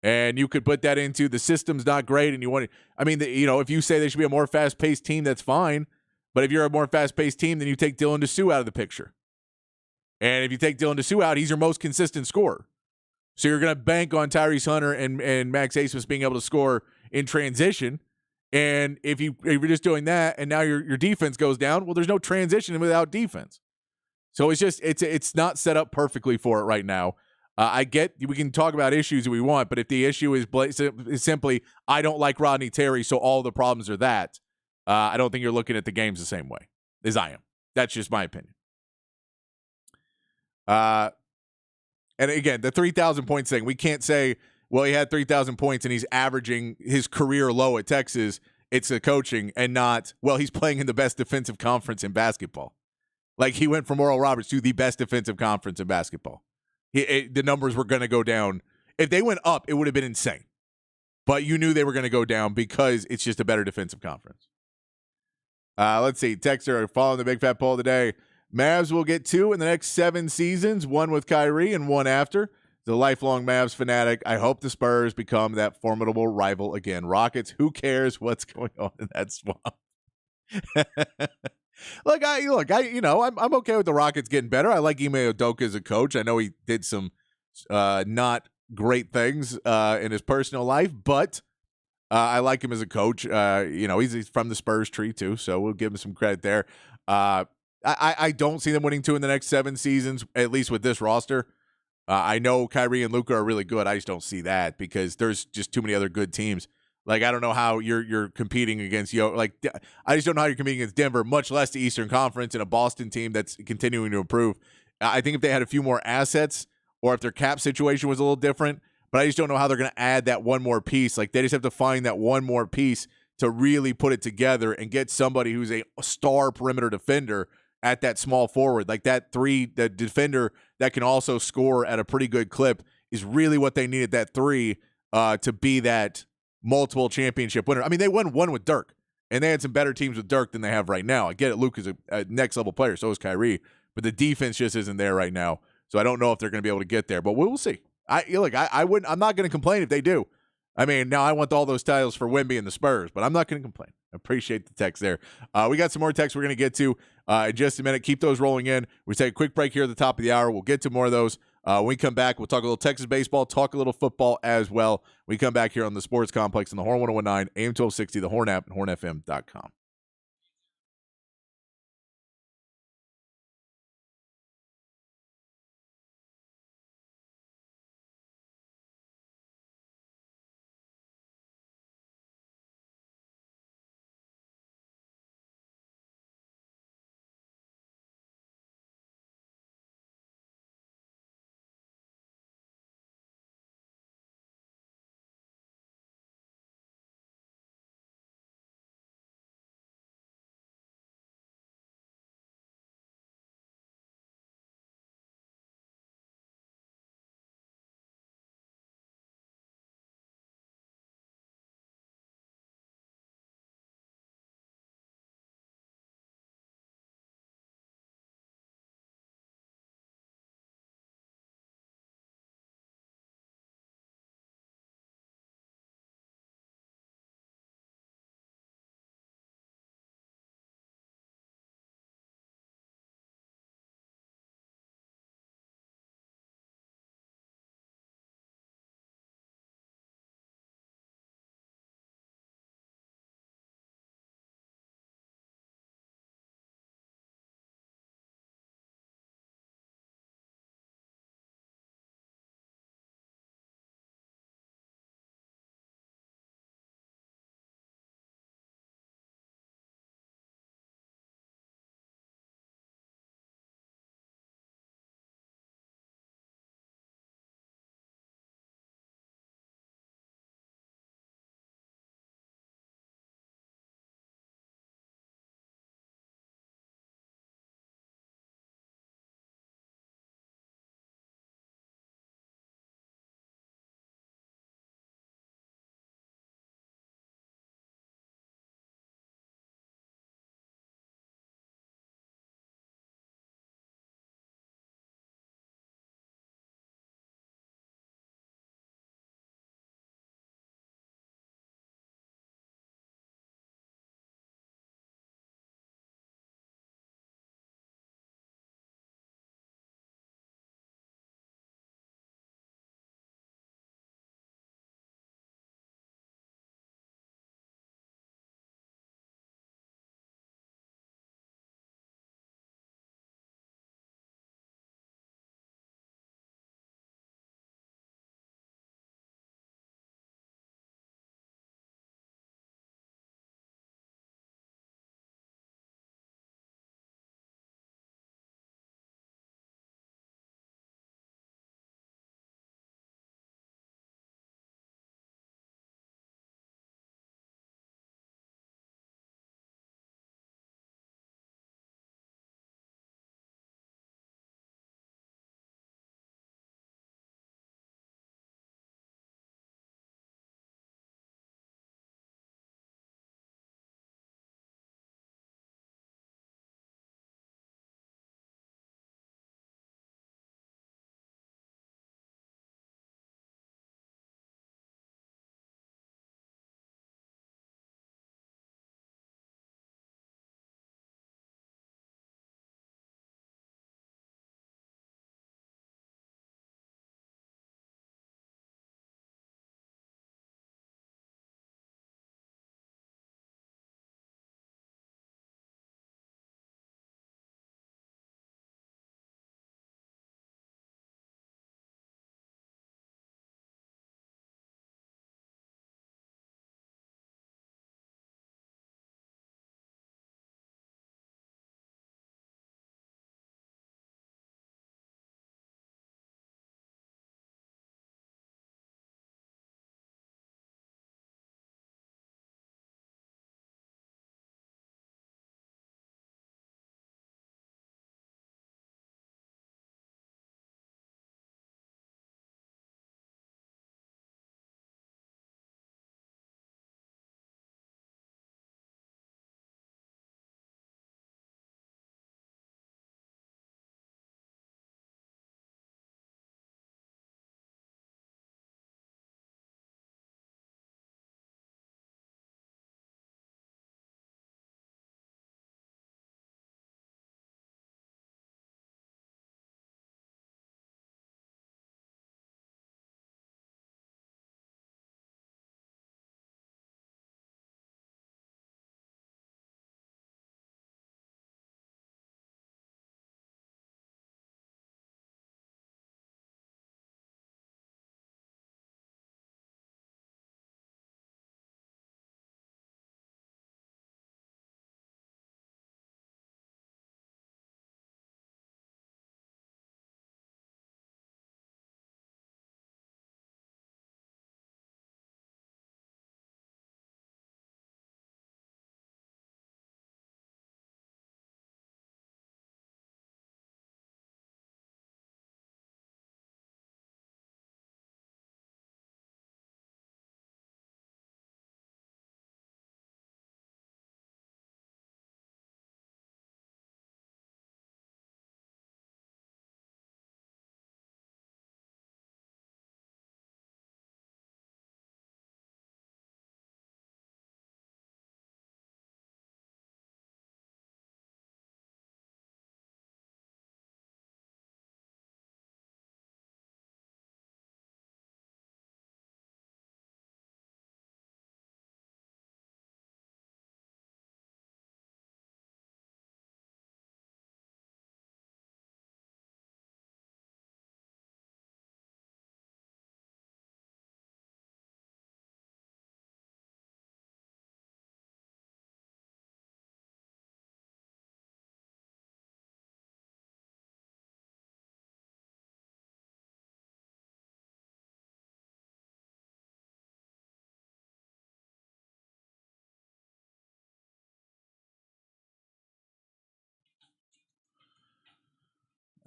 And you could put that into the system's not great. And you want to, if you say they should be a more fast-paced team, that's fine. But if you're a more fast-paced team, then you take Dylan Dessou out of the picture. And if you take Dylan Dessou out, he's your most consistent scorer. So you're going to bank on Tyrese Hunter and Max Abmas being able to score in transition. And if you're just doing that and now your defense goes down, well, there's no transition without defense. So it's not set up perfectly for it right now. I get we can talk about issues we want, but if the issue is simply I don't like Rodney Terry, so all the problems are that, I don't think you're looking at the games the same way as I am. That's just my opinion. And again, the 3,000 points thing, we can't say, well, he had 3,000 points and he's averaging his career low at Texas. It's the coaching and not, well, he's playing in the best defensive conference in basketball. Like he went from Oral Roberts to the best defensive conference in basketball. The numbers were going to go down. If they went up, it would have been insane. But you knew they were going to go down because it's just a better defensive conference. Let's see. Texter following the Big Fat Poll today. Mavs will get 2 in the next 7 seasons, 1 with Kyrie and 1 after. The lifelong Mavs fanatic. I hope the Spurs become that formidable rival again. Rockets, who cares what's going on in that swamp? I'm okay with the Rockets getting better. I like Ime Udoka as a coach. I know he did some not great things in his personal life, but I like him as a coach. He's from the Spurs tree too, so we'll give him some credit there. I don't see them winning 2 in the next 7 seasons, at least with this roster. I know Kyrie and Luka are really good. I just don't see that because there's just too many other good teams. Like, I don't know how you're competing against, I just don't know how you're competing against Denver, much less the Eastern Conference and a Boston team that's continuing to improve. I think if they had a few more assets or if their cap situation was a little different, but I just don't know how they're going to add that one more piece. Like, they just have to find that one more piece to really put it together and get somebody who's a star perimeter defender at that small forward. Like that the defender that can also score at a pretty good clip is really what they need at that 3 to be that multiple championship winner. I mean, they won 1 with Dirk, and they had some better teams with Dirk than they have right now. I get it. Luke is a next-level player, so is Kyrie, but the defense just isn't there right now, so I don't know if they're going to be able to get there, but we'll see. I'm not going to complain if they do. I mean, now I want all those titles for Wemby and the Spurs, but I'm not going to complain. I appreciate the text there. We got some more texts we're going to get to in just a minute. Keep those rolling in. We take a quick break here at the top of the hour. We'll get to more of those. When we come back, we'll talk a little Texas baseball, talk a little football as well. We come back here on the Sports Complex in the Horn 101.9, AM 1260, the Horn app, and hornfm.com.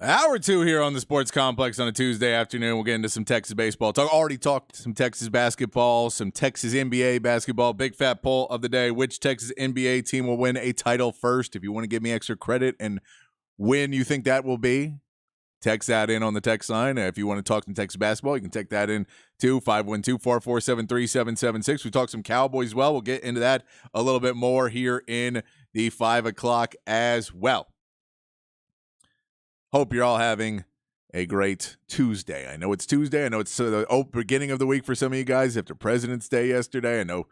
Hour 2 here on the Sports Complex on a Tuesday afternoon. We'll get into some Texas baseball talk. Already talked some Texas basketball, some Texas NBA basketball. Big fat poll of the day. Which Texas NBA team will win a title first? If you want to give me extra credit and when you think that will be, text that in on the text line. If you want to talk some Texas basketball, you can text that in to 512-447-3776. We talk some Cowboys as well. We'll get into that a little bit more here in the 5 o'clock as well. Hope you're all having a great Tuesday. I know it's Tuesday. I know it's the beginning of the week for some of you guys after President's Day yesterday. I know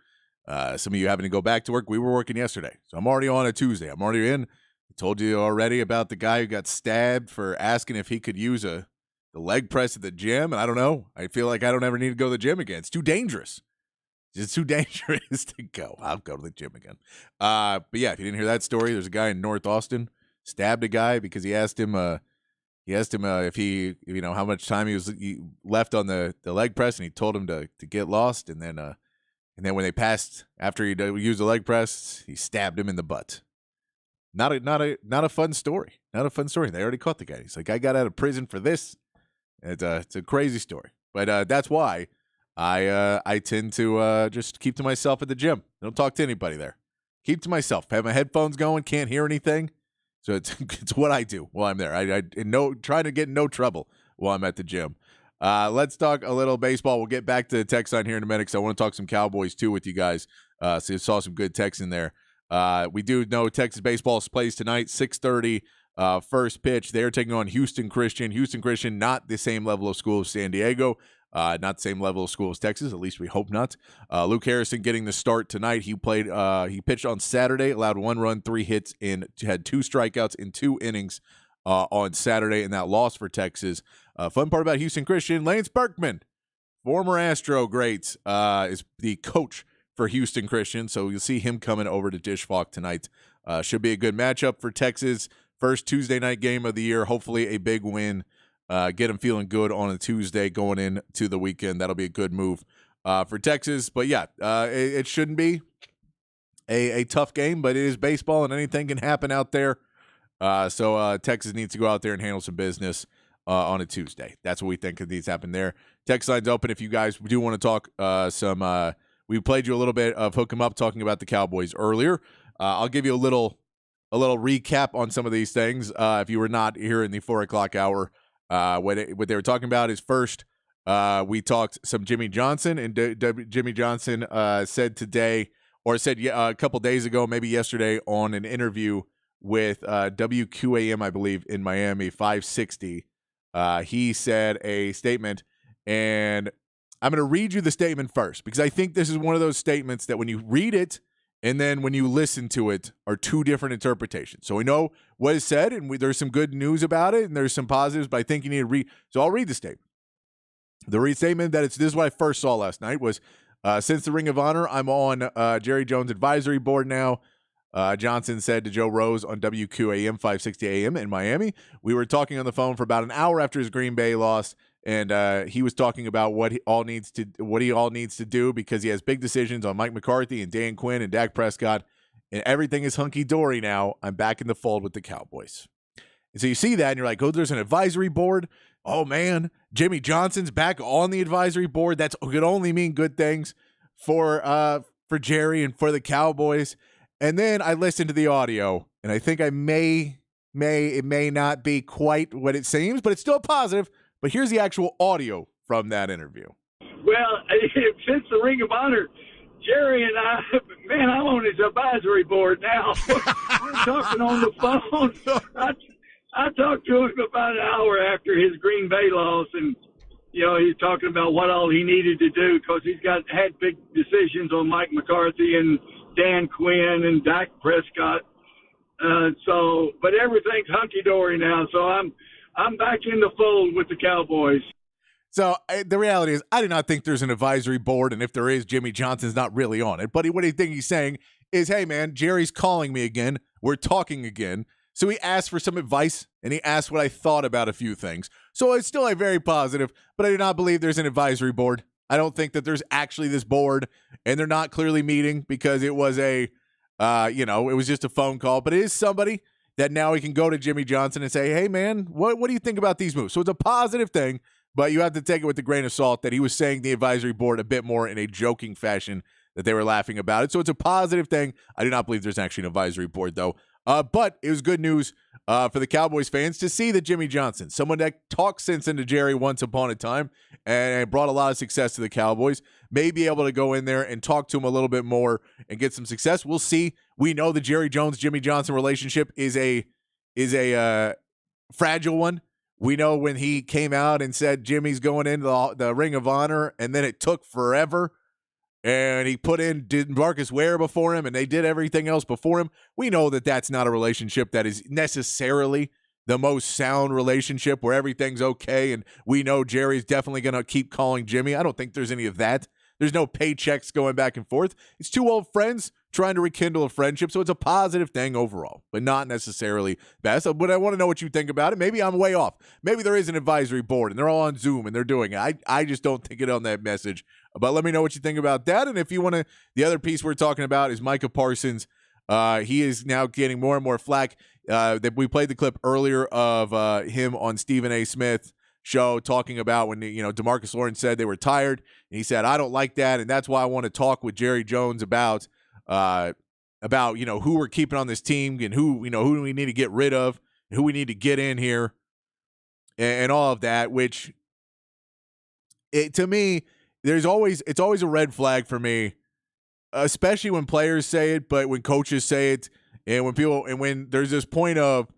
some of you having to go back to work. We were working yesterday, so I'm already on a Tuesday. I'm already in. I told you already about the guy who got stabbed for asking if he could use the leg press at the gym. And I don't know. I feel like I don't ever need to go to the gym again. It's too dangerous. It's too dangerous to go. I'll go to the gym again. But yeah, if you didn't hear that story, there's a guy in North Austin stabbed a guy because he asked him if he, how much time he left on the leg press, and he told him to get lost. And then when they passed after he used the leg press, he stabbed him in the butt. Not a fun story. Not a fun story. They already caught the guy. He's like, I got out of prison for this. It's a crazy story, but that's why I tend to just keep to myself at the gym. I don't talk to anybody there. Keep to myself. Have my headphones going. Can't hear anything. So it's what I do while I'm there. I trying to get in no trouble while I'm at the gym. Let's talk a little baseball. We'll get back to the text line here in a minute because I want to talk some Cowboys too with you guys. So you saw some good texts in there. We do know Texas baseball plays tonight, 6:30. First pitch. They're taking on Houston Christian. Houston Christian, not the same level of school as San Diego. Not the same level of school as Texas. At least we hope not. Luke Harrison getting the start tonight. He pitched on Saturday, allowed 1 run, 3 hits, and had 2 strikeouts in 2 innings on Saturday in that loss for Texas. Fun part about Houston Christian, Lance Berkman, former Astro great, is the coach for Houston Christian. So you'll see him coming over to Dish Falk tonight. Should be a good matchup for Texas. First Tuesday night game of the year. Hopefully a big win. Get them feeling good on a Tuesday going into the weekend. That'll be a good move for Texas. But yeah, it shouldn't be a tough game, but it is baseball and anything can happen out there. So Texas needs to go out there and handle some business on a Tuesday. That's what we think needs to happen there. Text line's open if you guys do want to talk we played you a little bit of Hook 'em Up talking about the Cowboys earlier. I'll give you a little recap on some of these things if you were not here in the 4 o'clock hour. What they were talking about is first, we talked some Jimmy Johnson, and Jimmy Johnson said today, or said a couple days ago, maybe yesterday, on an interview with WQAM, I believe, in Miami, 560. He said a statement, and I'm going to read you the statement first, because I think this is one of those statements that when you read it and then when you listen to it are 2 different interpretations. So we know what is said, and there's some good news about it, and there's some positives, but I think you need to read. So I'll read the statement. The statement this is what I first saw last night was, since the Ring of Honor, I'm on Jerry Jones' advisory board now. Johnson said to Joe Rose on WQAM 560 AM in Miami. We were talking on the phone for about an hour after his Green Bay loss, and he was talking about what he all needs to do because he has big decisions on Mike McCarthy and Dan Quinn and Dak Prescott, and everything is hunky-dory now. I'm back in the fold with the Cowboys. And so you see that, and you're like, oh, there's an advisory board? Oh, man, Jimmy Johnson's back on the advisory board. That could only mean good things for Jerry and for the Cowboys. And then I listened to the audio, and I think it may not be quite what it seems, but it's still positive. But here's the actual audio from that interview. Well, since the Ring of Honor, Jerry and I, man, I'm on his advisory board now. We're talking on the phone. I talked to him about an hour after his Green Bay loss, and he's talking about what all he needed to do because he's had big decisions on Mike McCarthy and Dan Quinn and Dak Prescott. But everything's hunky-dory now, so I'm back in the fold with the Cowboys. So the reality is I do not think there's an advisory board, and if there is, Jimmy Johnson's not really on it. But what I think he's saying is, hey, man, Jerry's calling me again. We're talking again. So he asked for some advice, and he asked what I thought about a few things. So it's still a very positive, but I do not believe there's an advisory board. I don't think that there's actually this board, and they're not clearly meeting because it was it was just a phone call. But it is somebody that now he can go to Jimmy Johnson and say, hey, man, what do you think about these moves? So it's a positive thing, but you have to take it with a grain of salt that he was saying the advisory board a bit more in a joking fashion, that they were laughing about it. So it's a positive thing. I do not believe there's actually an advisory board, though. But it was good news for the Cowboys fans to see that Jimmy Johnson, someone that talked sense into Jerry once upon a time and brought a lot of success to the Cowboys, may be able to go in there and talk to him a little bit more and get some success. We'll see. We know the Jerry Jones-Jimmy Johnson relationship is a fragile one. We know when he came out and said Jimmy's going into the Ring of Honor, and then it took forever. And he put in Marcus Ware before him, and they did everything else before him. We know that that's not a relationship that is necessarily the most sound relationship where everything's okay, and we know Jerry's definitely going to keep calling Jimmy. I don't think there's any of that. There's no paychecks going back and forth. It's two old friends trying to rekindle a friendship, so it's a positive thing overall, but not necessarily best. But I want to know what you think about it. Maybe I'm way off. Maybe there is an advisory board, and they're all on Zoom, and they're doing it. I just don't think it on that message. But let me know what you think about that. And if you want to, the other piece we're talking about is Micah Parsons. He is now getting more and more flack. That we played the clip earlier of him on Stephen A. Smith show talking about when DeMarcus Lawrence said they were tired, and he said, I don't like that, and that's why I want to talk with Jerry Jones about who we're keeping on this team and who we need to get rid of, and who we need to get in here, and all of that. Which, to me, it's always a red flag for me, especially when players say it, but when coaches say it, and when there's this point of,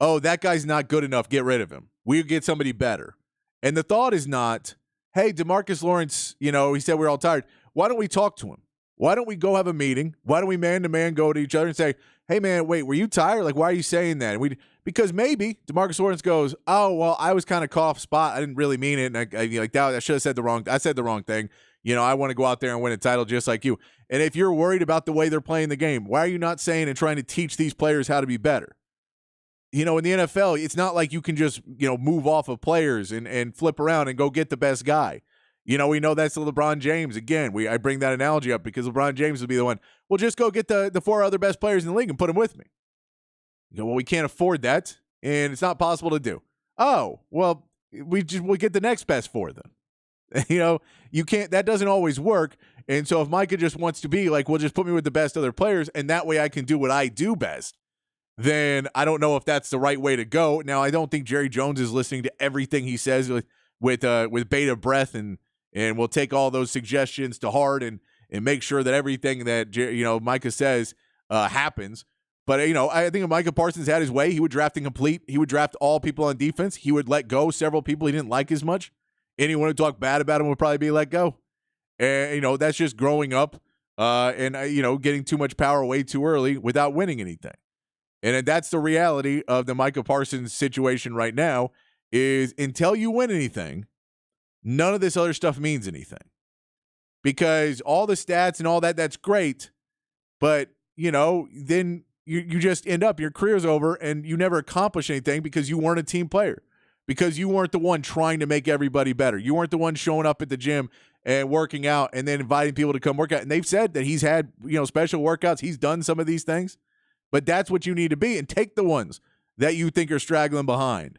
oh, that guy's not good enough, get rid of him. We get somebody better. And the thought is not, hey, DeMarcus Lawrence, he said we're all tired. Why don't we talk to him? Why don't we go have a meeting? Why don't we man-to-man go to each other and say, hey, man, wait, were you tired? Like, why are you saying that? Because maybe DeMarcus Lawrence goes, oh, well, I was kind of caught off spot. I didn't really mean it. And I should have said I said the wrong thing. I want to go out there and win a title just like you. And if you're worried about the way they're playing the game, why are you not saying and trying to teach these players how to be better? In the NFL, it's not like you can just, move off of players and flip around and go get the best guy. We know that's LeBron James. Again, I bring that analogy up because LeBron James would be the one, well, just go get the four other best players in the league and put them with me. Well, we can't afford that, and it's not possible to do. Oh, well, we'll get the next best four then. You can't, that doesn't always work. And so if Micah just wants to be like, well, just put me with the best other players, and that way I can do what I do best, then I don't know if that's the right way to go. Now, I don't think Jerry Jones is listening to everything he says with bated breath, and we'll take all those suggestions to heart and make sure that everything that Micah says happens. But I think if Micah Parsons had his way, he would draft incomplete. He would draft all people on defense. He would let go several people he didn't like as much. Anyone who talked bad about him would probably be let go. And that's just growing up and getting too much power way too early without winning anything. And that's the reality of the Micah Parsons situation right now, is until you win anything, none of this other stuff means anything. Because all the stats and all that's great, but, then you just end up, your career's over and you never accomplish anything because you weren't a team player, because you weren't the one trying to make everybody better. You weren't the one showing up at the gym and working out and then inviting people to come work out. And they've said that he's had, special workouts. He's done some of these things. But that's what you need to be, and take the ones that you think are straggling behind.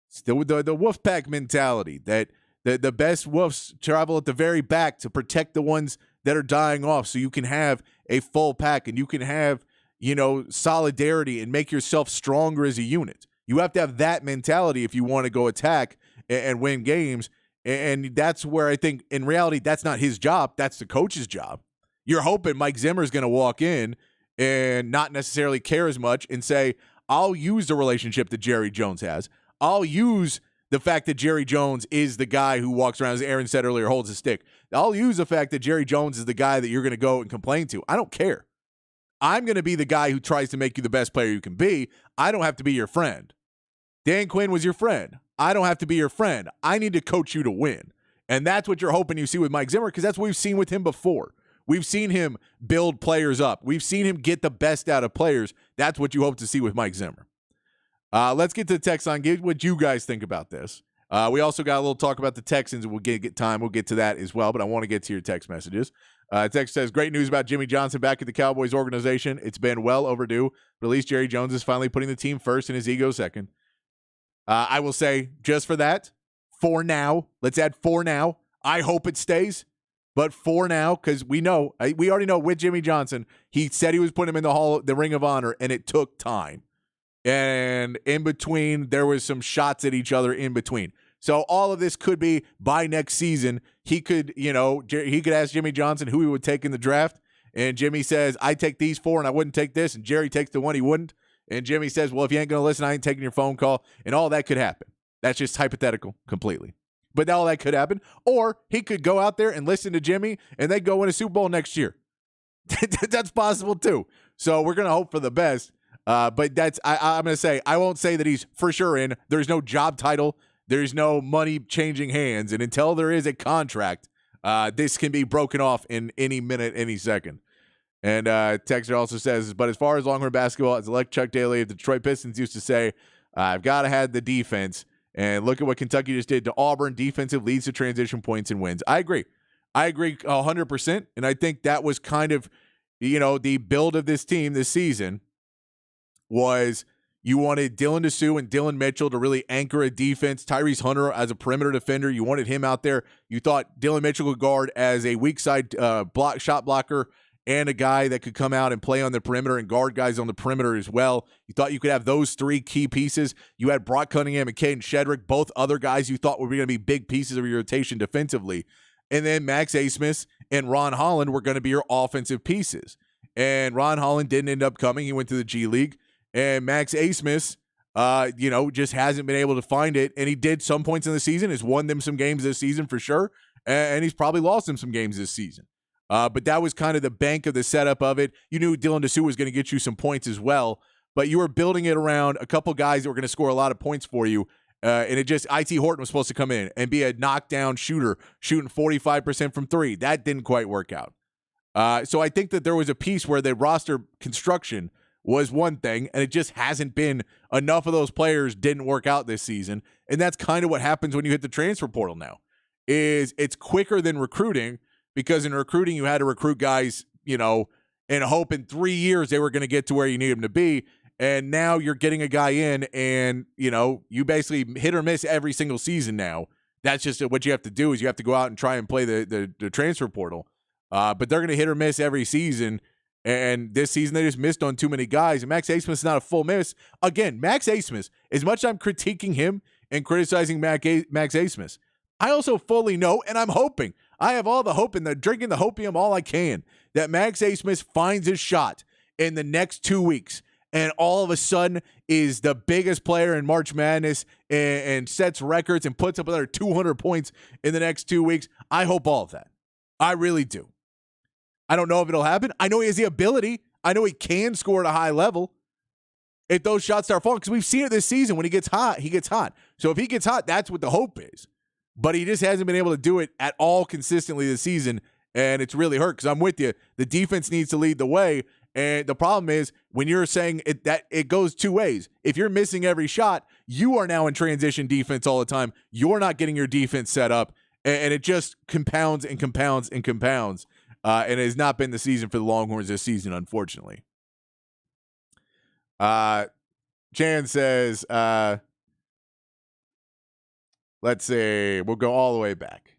Still with the wolf pack mentality that the best wolves travel at the very back to protect the ones that are dying off, so you can have a full pack and you can have, solidarity and make yourself stronger as a unit. You have to have that mentality if you want to go attack and win games. And that's where I think, in reality, that's not his job. That's the coach's job. You're hoping Mike Zimmer is going to walk in and not necessarily care as much and say, I'll use the relationship that Jerry Jones has. I'll use the fact that Jerry Jones is the guy who walks around, as Aaron said earlier, holds a stick. I'll use the fact that Jerry Jones is the guy that you're going to go and complain to. I don't care. I'm going to be the guy who tries to make you the best player you can be. I don't have to be your friend. Dan Quinn was your friend. I don't have to be your friend. I need to coach you to win. And that's what you're hoping you see with Mike Zimmer, because that's what we've seen with him before. We've seen him build players up. We've seen him get the best out of players. That's what you hope to see with Mike Zimmer. Let's get to the text line. Get what you guys think about this. We also got a little talk about the Texans, and we'll get time. We'll get to that as well, but I want to get to your text messages. Text says, great news about Jimmy Johnson back at the Cowboys organization. It's been well overdue. But at least Jerry Jones is finally putting the team first and his ego second. I will say, just for that, for now, let's add for now. I hope it stays. But for now, because we already know with Jimmy Johnson, he said he was putting him in the Ring of Honor, and it took time. And in between, there was some shots at each other in between. So all of this could be by next season. He could ask Jimmy Johnson who he would take in the draft. And Jimmy says, I take these 4 and I wouldn't take this. And Jerry takes the one he wouldn't. And Jimmy says, well, if you ain't going to listen, I ain't taking your phone call. And all that could happen. That's just hypothetical completely. But all that could happen. Or he could go out there and listen to Jimmy and they go win a Super Bowl next year. That's possible too. So we're going to hope for the best. But I'm going to say, I won't say that he's for sure in. There's no job title. There's no money changing hands. And until there is a contract, this can be broken off in any minute, any second. And Texter also says, but as far as Longhorn basketball, as like Chuck Daly of the Detroit Pistons used to say, I've got to have the defense. And look at what Kentucky just did to Auburn. Defensive leads to transition points and wins. I agree 100%. And I think that was kind of, the build of this team this season was you wanted Dylan DeSue and Dylan Mitchell to really anchor a defense. Tyrese Hunter as a perimeter defender. You wanted him out there. You thought Dylan Mitchell could guard as a weak side shot blocker and a guy that could come out and play on the perimeter and guard guys on the perimeter as well. You thought you could have those 3 key pieces. You had Brock Cunningham and Caden Shedrick, both other guys you thought were going to be big pieces of your rotation defensively. And then Max Abmas and Ron Holland were going to be your offensive pieces. And Ron Holland didn't end up coming. He went to the G League. And Max Abmas, just hasn't been able to find it. And he did some points in the season, has won them some games this season for sure. And he's probably lost them some games this season. But that was kind of the bank of the setup of it. You knew Dylan DeSue was going to get you some points as well, but you were building it around a couple guys that were going to score a lot of points for you. And IT Horton was supposed to come in and be a knockdown shooter, shooting 45% from 3. That didn't quite work out. So I think that there was a piece where the roster construction was one thing, and it just hasn't been enough of those players didn't work out this season. And that's kind of what happens when you hit the transfer portal now, is it's quicker than recruiting. Because in recruiting, you had to recruit guys, and hope in 3 years they were going to get to where you need them to be. And now you're getting a guy in and, you basically hit or miss every single season now. That's just what you have to do is you have to go out and try and play the transfer portal. But they're going to hit or miss every season. And this season they just missed on too many guys. And Max Abmas is not a full miss. Again, Max Abmas, as much as I'm critiquing him and criticizing Max Abmas, I also fully know, and I'm hoping, I have all the hope and drinking the hopium all I can, that Max Abmas finds his shot in the next 2 weeks and all of a sudden is the biggest player in March Madness and sets records and puts up another 200 points in the next 2 weeks. I hope all of that. I really do. I don't know if it'll happen. I know he has the ability. I know he can score at a high level. If those shots start falling, because we've seen it this season, when he gets hot, he gets hot. So if he gets hot, that's what the hope is. But he just hasn't been able to do it at all consistently this season, and it's really hurt because I'm with you. The defense needs to lead the way, and the problem is when you're saying that it goes 2 ways. If you're missing every shot, you are now in transition defense all the time. You're not getting your defense set up, and it just compounds and compounds and compounds, and it has not been the season for the Longhorns this season, unfortunately. Jan says, let's see. We'll go all the way back.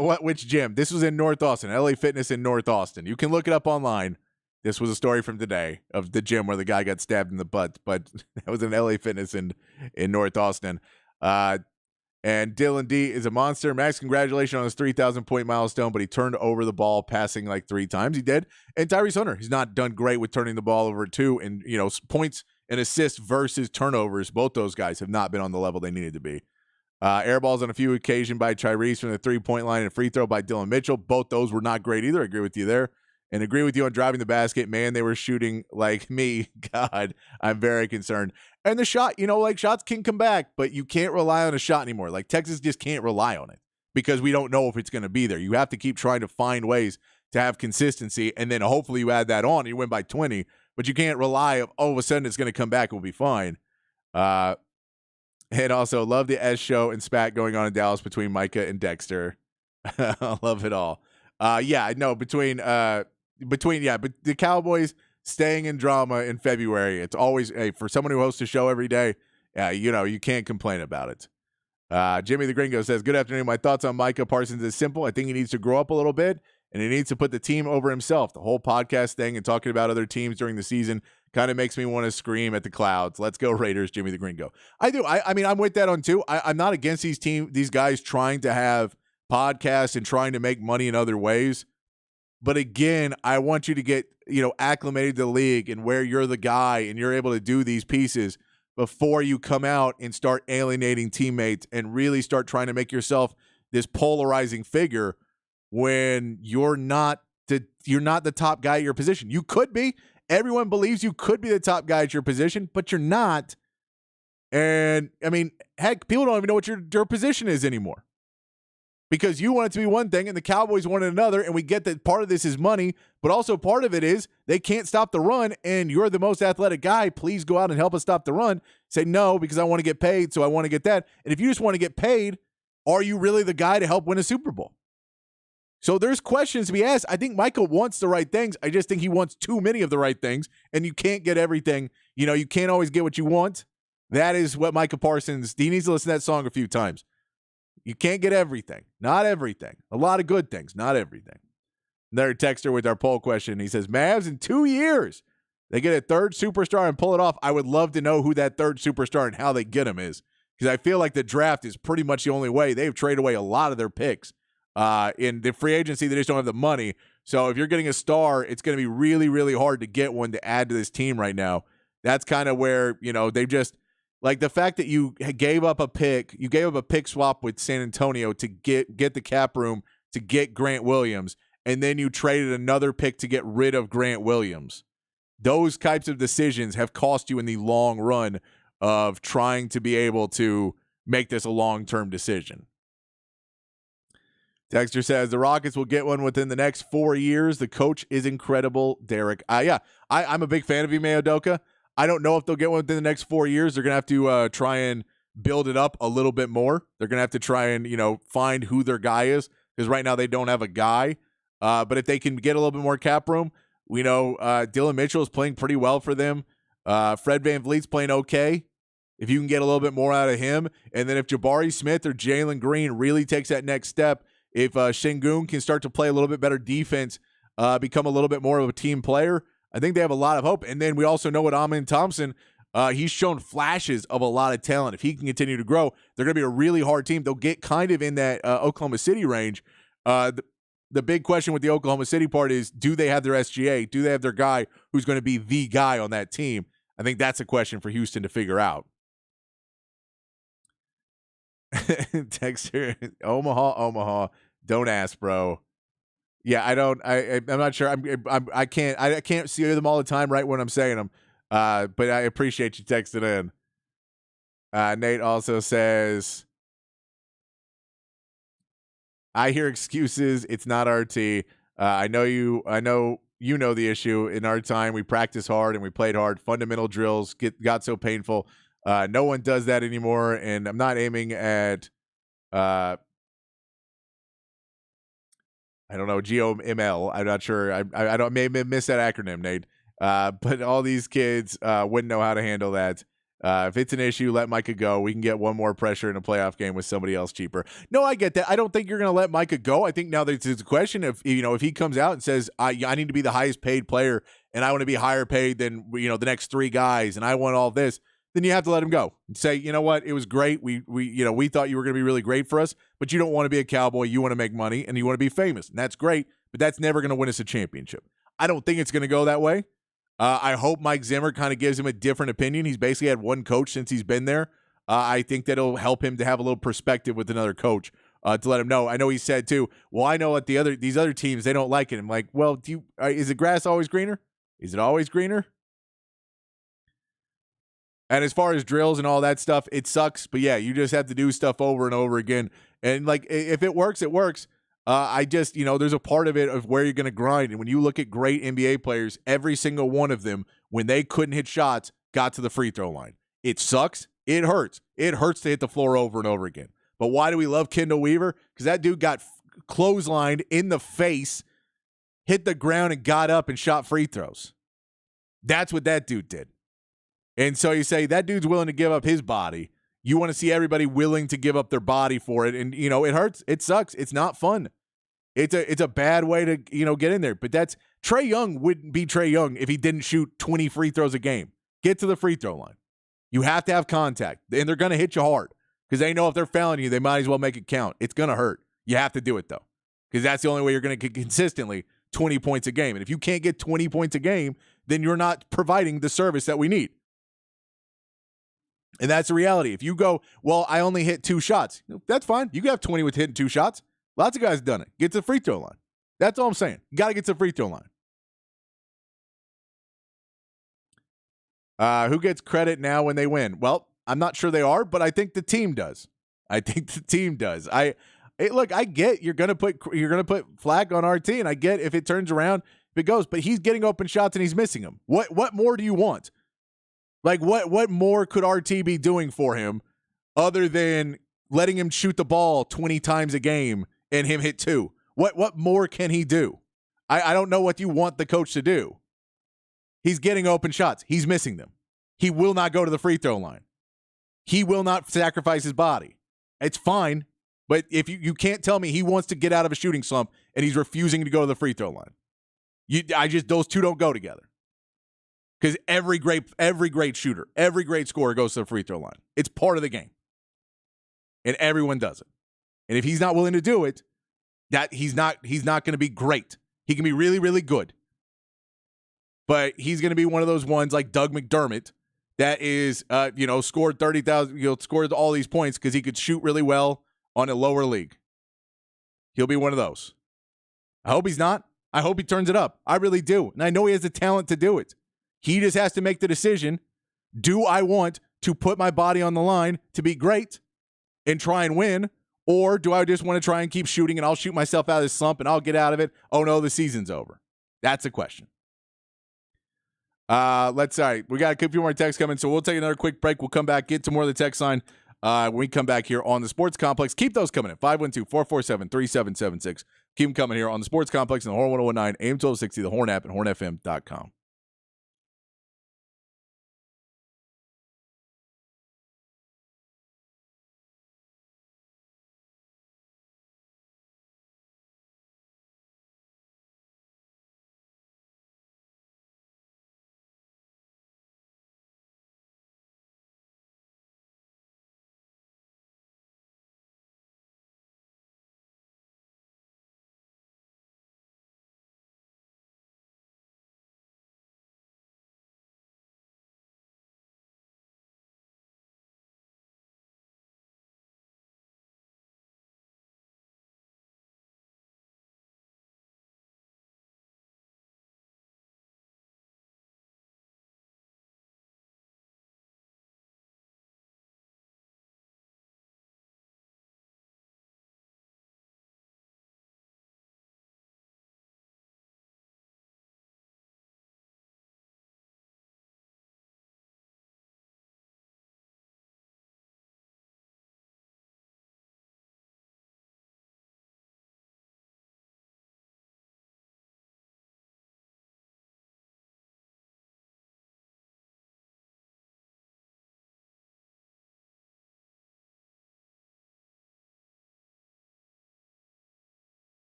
Which gym? This was in North Austin. LA Fitness in North Austin. You can look it up online. This was a story from today of the gym where the guy got stabbed in the butt. But that was in LA Fitness in North Austin. And Dylan D is a monster. Max, congratulations on his 3,000-point milestone, but he turned over the ball passing like 3 times. He did. And Tyrese Hunter, he's not done great with turning the ball over too. And, points and assists versus turnovers, both those guys have not been on the level they needed to be. Air balls on a few occasions by Tyrese from the 3-point line and free throw by Dylan Mitchell. Both those were not great either. I agree with you there. And agree with you on driving the basket. Man, they were shooting like me. God, I'm very concerned. And the shot, shots can come back, but you can't rely on a shot anymore. Like Texas just can't rely on it because we don't know if it's going to be there. You have to keep trying to find ways to have consistency, and then hopefully you add that on and you win by 20. But you can't rely on, all of a sudden it's going to come back and we'll be fine. And also love the S show and spat going on in Dallas between Micah and Dexter. I love it all. Yeah, no, between but the Cowboys staying in drama in February, it's always for someone who hosts a show every day, you can't complain about it. Jimmy the Gringo says, good afternoon. My thoughts on Micah Parsons is simple. I think he needs to grow up a little bit, and he needs to put the team over himself. The whole podcast thing and talking about other teams during the season kind of makes me want to scream at the clouds. Let's go Raiders, Jimmy the Gringo. I do. I mean, I'm with that on too. I'm not against these guys trying to have podcasts and trying to make money in other ways. But again, I want you to get, acclimated to the league and where you're the guy and you're able to do these pieces before you come out and start alienating teammates and really start trying to make yourself this polarizing figure when you're not the top guy at your position. You could be. Everyone believes you could be the top guy at your position, but you're not. And, I mean, heck, people don't even know what your position is anymore. Because you want it to be one thing and the Cowboys want it another, and we get that part of this is money, but also part of it is they can't stop the run, and you're the most athletic guy. Please go out and help us stop the run. Say, no, because I want to get paid, so I want to get that. And if you just want to get paid, are you really the guy to help win a Super Bowl? So there's questions to be asked. I think Michael wants the right things. I just think he wants too many of the right things, and you can't get everything. You can't always get what you want. That is what Micah Parsons, he needs to listen to that song a few times. You can't get everything. Not everything. A lot of good things. Not everything. Another texter with our poll question. He says, Mavs in 2 years, they get a third superstar and pull it off. I would love to know who that third superstar and how they get him is. Because I feel like the draft is pretty much the only way. They've traded away a lot of their picks. In the free agency, they just don't have the money. So if you're getting a star, it's going to be really, really hard to get one to add to this team right now. That's kind of where, they've just – like the fact that you gave up a pick swap with San Antonio to get the cap room to get Grant Williams, and then you traded another pick to get rid of Grant Williams. Those types of decisions have cost you in the long run of trying to be able to make this a long-term decision. Texter says, the Rockets will get one within the next 4 years. The coach is incredible, Derek. I'm a big fan of Ime Udoka. I don't know if they'll get one within the next 4 years. They're going to have to try and build it up a little bit more. They're going to have to try and, find who their guy is, because right now they don't have a guy. But if they can get a little bit more cap room, we know Dylan Mitchell is playing pretty well for them. Fred VanVleet's playing okay. If you can get a little bit more out of him, and then if Jabari Smith or Jalen Green really takes that next step, if Şengün can start to play a little bit better defense, become a little bit more of a team player, I think they have a lot of hope. And then we also know what Amen Thompson, he's shown flashes of a lot of talent. If he can continue to grow, they're going to be a really hard team. They'll get kind of in that Oklahoma City range. The big question with the Oklahoma City part is, do they have their SGA? Do they have their guy who's going to be the guy on that team? I think that's a question for Houston to figure out. Texter, Omaha. Don't ask, bro. Yeah, I'm not sure. I can't see them all the time right when I'm saying them. But I appreciate you texting in. Nate also says, I hear excuses. It's not RT. I know you know the issue. In our time, we practiced hard and we played hard. Fundamental drills got so painful. No one does that anymore. And I'm not aiming at I don't know, GOML. I'm not sure. I don't may miss that acronym, Nate. But all these kids wouldn't know how to handle that. If it's an issue, let Micah go. We can get one more pressure in a playoff game with somebody else cheaper. No, I get that. I don't think you're going to let Micah go. I think now that it's a question of, if he comes out and says, I need to be the highest paid player and I want to be higher paid than, the next three guys and I want all this, then you have to let him go and say, you know what, it was great. We thought you were going to be really great for us, but you don't want to be a Cowboy. You want to make money and you want to be famous, and that's great, but that's never going to win us a championship. I don't think it's going to go that way. I hope Mike Zimmer kind of gives him a different opinion. He's basically had one coach since he's been there. I think that it'll help him to have a little perspective with another coach to let him know. I know he said too, well, I know what these other teams, they don't like it. I'm like, well, is the grass always greener? Is it always greener? And as far as drills and all that stuff, it sucks. But yeah, you just have to do stuff over and over again. And like, if it works, it works. I just, there's a part of it of where you're going to grind. And when you look at great NBA players, every single one of them, when they couldn't hit shots, got to the free throw line. It sucks. It hurts. It hurts to hit the floor over and over again. But why do we love Kendall Weaver? Because that dude got clotheslined in the face, hit the ground, and got up and shot free throws. That's what that dude did. And so you say that dude's willing to give up his body. You want to see everybody willing to give up their body for it. And, it hurts. It sucks. It's not fun. It's a bad way to, get in there. But Trae Young wouldn't be Trae Young if he didn't shoot 20 free throws a game. Get to the free throw line. You have to have contact. And they're going to hit you hard because they know if they're fouling you, they might as well make it count. It's going to hurt. You have to do it, though, because that's the only way you're going to get consistently 20 points a game. And if you can't get 20 points a game, then you're not providing the service that we need. And that's the reality. If you go, well, I only hit 2 shots, that's fine. You can have 20 with hitting 2 shots. Lots of guys have done it. Get to the free throw line. That's all I'm saying. You got to get to the free throw line. Who gets credit now when they win? Well, I'm not sure they are, but I think the team does. I get you're gonna put flag on RT, and I get if it turns around, if it goes, but he's getting open shots and he's missing them. What more do you want? Like what more could RT be doing for him other than letting him shoot the ball 20 times a game and him hit 2? What more can he do? I don't know what you want the coach to do. He's getting open shots. He's missing them. He will not go to the free throw line. He will not sacrifice his body. It's fine, but if you can't tell me he wants to get out of a shooting slump and he's refusing to go to the free throw line. Those two don't go together. Because every great shooter, every great scorer goes to the free throw line. It's part of the game. And everyone does it. And if he's not willing to do it, that he's not going to be great. He can be really, really good. But he's going to be one of those ones like Doug McDermott that is, scored 30,000, scored all these points because he could shoot really well on a lower league. He'll be one of those. I hope he's not. I hope he turns it up. I really do. And I know he has the talent to do it. He just has to make the decision. Do I want to put my body on the line to be great and try and win? Or do I just want to try and keep shooting and I'll shoot myself out of this slump and I'll get out of it? Oh, no, the season's over. That's the question. We got a few more texts coming, so we'll take another quick break. We'll come back, get to more of the text line when we come back here on the Sports Complex. Keep those coming in, 512-447-3776. Keep them coming here on the Sports Complex and the Horn 1019, AM 1260, the Horn app, and hornfm.com.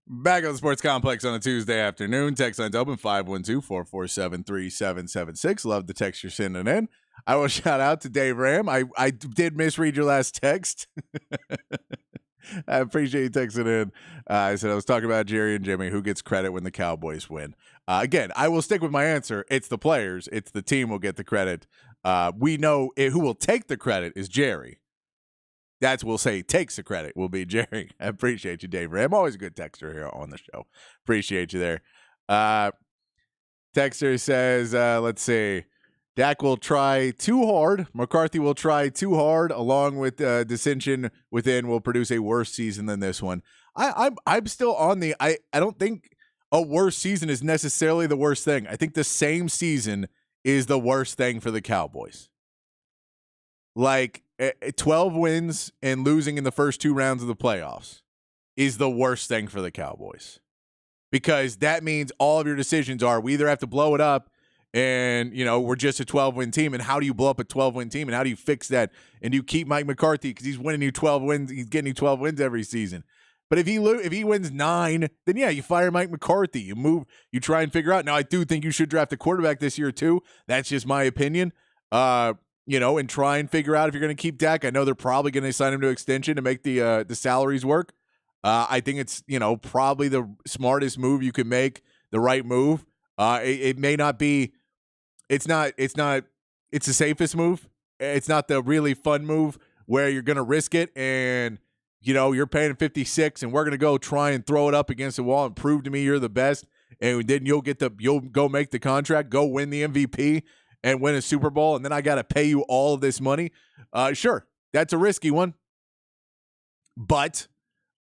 Back on the Sports Complex on a Tuesday afternoon. Text line's open 512-447-3776. Love the text you're sending in. I will shout out to Dave Ram. I did misread your last text. I appreciate you texting in. I said I was talking about Jerry and Jimmy, who gets credit when the Cowboys win. Again, I will stick with my answer. It's the players. It's the team will get the credit. We know who will take the credit is Jerry. That's we'll say takes the credit will be Jerry. I appreciate you, Dave. I'm always a good texter here on the show. Appreciate you there. Texter says, let's see. Dak will try too hard. McCarthy will try too hard, along with dissension within will produce a worse season than this one. I'm still on the I don't think a worse season is necessarily the worst thing. I think the same season is the worst thing for the Cowboys. Like 12 wins and losing in the first 2 rounds of the playoffs is the worst thing for the Cowboys. Because that means all of your decisions are we either have to blow it up and, we're just a 12-win team. And how do you blow up a 12-win team? And how do you fix that? And do you keep Mike McCarthy because he's winning you 12 wins? He's getting you 12 wins every season. But if he wins 9, then, yeah, you fire Mike McCarthy. You try and figure out. Now, I do think you should draft a quarterback this year, too. That's just my opinion. And try and figure out if you're going to keep Dak. I know they're probably going to sign him to extension to make the salaries work. I think it's, probably the smartest move you can make, the right move. It may not be – it's the safest move. It's not the really fun move where you're going to risk it and, you're paying 56 and we're going to go try and throw it up against the wall and prove to me you're the best. And then you'll go make the contract, go win the MVP and win a Super Bowl, and then I got to pay you all of this money. Sure, that's a risky one. But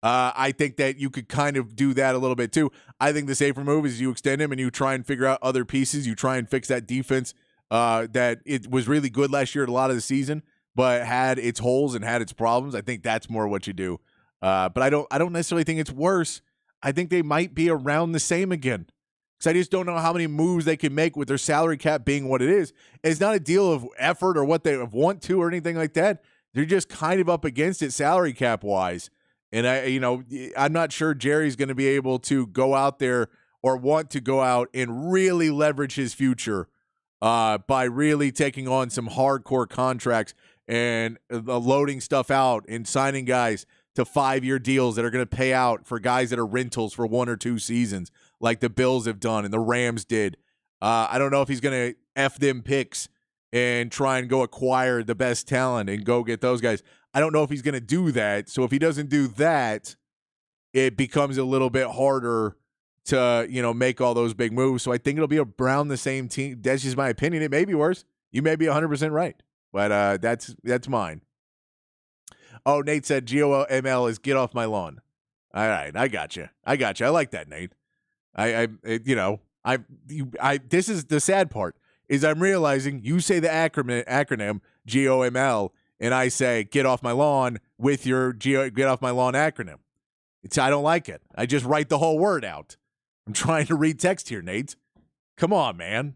I think that you could kind of do that a little bit too. I think the safer move is you extend him and you try and figure out other pieces. You try and fix that defense that it was really good last year at a lot of the season, but had its holes and had its problems. I think that's more what you do. But I don't necessarily think it's worse. I think they might be around the same again. Because I just don't know how many moves they can make with their salary cap being what it is. It's not a deal of effort or what they want to or anything like that. They're just kind of up against it salary cap wise. And I'm not sure Jerry's going to be able to go out there or want to go out and really leverage his future by really taking on some hardcore contracts and loading stuff out and signing guys to 5-year deals that are going to pay out for guys that are rentals for 1 or 2 seasons, like the Bills have done and the Rams did. I don't know if he's going to F them picks and try and go acquire the best talent and go get those guys. I don't know if he's going to do that. So if he doesn't do that, it becomes a little bit harder to, make all those big moves. So I think it'll be around the same team. That's just my opinion. It may be worse. You may be 100% right, but that's mine. Oh, Nate said GOML is get off my lawn. All right, I got you. I like that, Nate. This is the sad part is I'm realizing you say the acronym GOML and I say get off my lawn with your get off my lawn acronym. I don't like it. I just write the whole word out. I'm trying to read text here, Nate. Come on, man.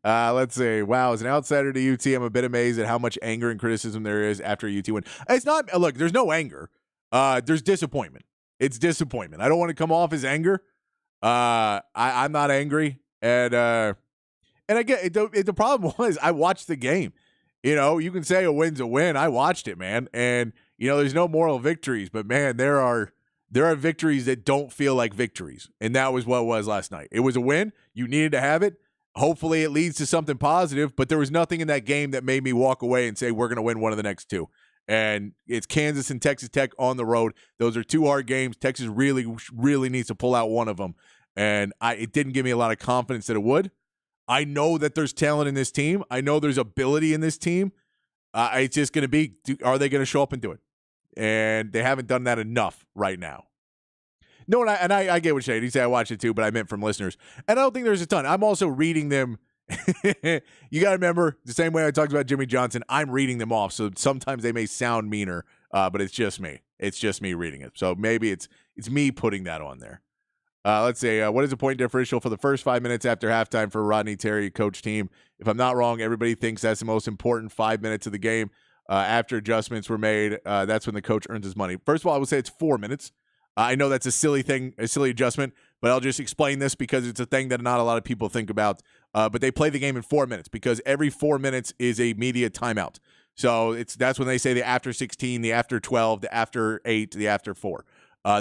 Let's see. Wow, as an outsider to UT, I'm a bit amazed at how much anger and criticism there is after a UT win. It's not. Look, there's no anger. There's disappointment. It's disappointment. I don't want to come off as anger. I'm not angry, and I get it. The problem was I watched the game. You can say a win's a win. I watched it, man, and there's no moral victories, but man, there are victories that don't feel like victories, and that was what it was last night. It was a win. You needed to have it. Hopefully it leads to something positive, but there was nothing in that game that made me walk away and say we're going to win one of the next 2. And it's Kansas and Texas Tech on the road. Those are 2 hard games. Texas really, really needs to pull out one of them. And it didn't give me a lot of confidence that it would. I know that there's talent in this team. I know there's ability in this team. It's just going to be, are they going to show up and do it? And they haven't done that enough right now. No, and I get what you're saying. You say I watched it too, but I meant from listeners. And I don't think there's a ton. I'm also reading them. You got to remember, the same way I talked about Jimmy Johnson, I'm reading them off. So sometimes they may sound meaner, but it's just me. It's just me reading it. So maybe it's me putting that on there. Let's see. What is the point differential for the first 5 minutes after halftime for Rodney Terry coach team? If I'm not wrong, everybody thinks that's the most important 5 minutes of the game. after adjustments were made, that's when the coach earns his money. First of all, I would say it's 4 minutes. I know that's a silly thing, a silly adjustment, but I'll just explain this because it's a thing that not a lot of people think about. But they play the game in 4 minutes because every 4 minutes is a media timeout. So that's when they say the after 16, the after 12, the after 8, the after 4.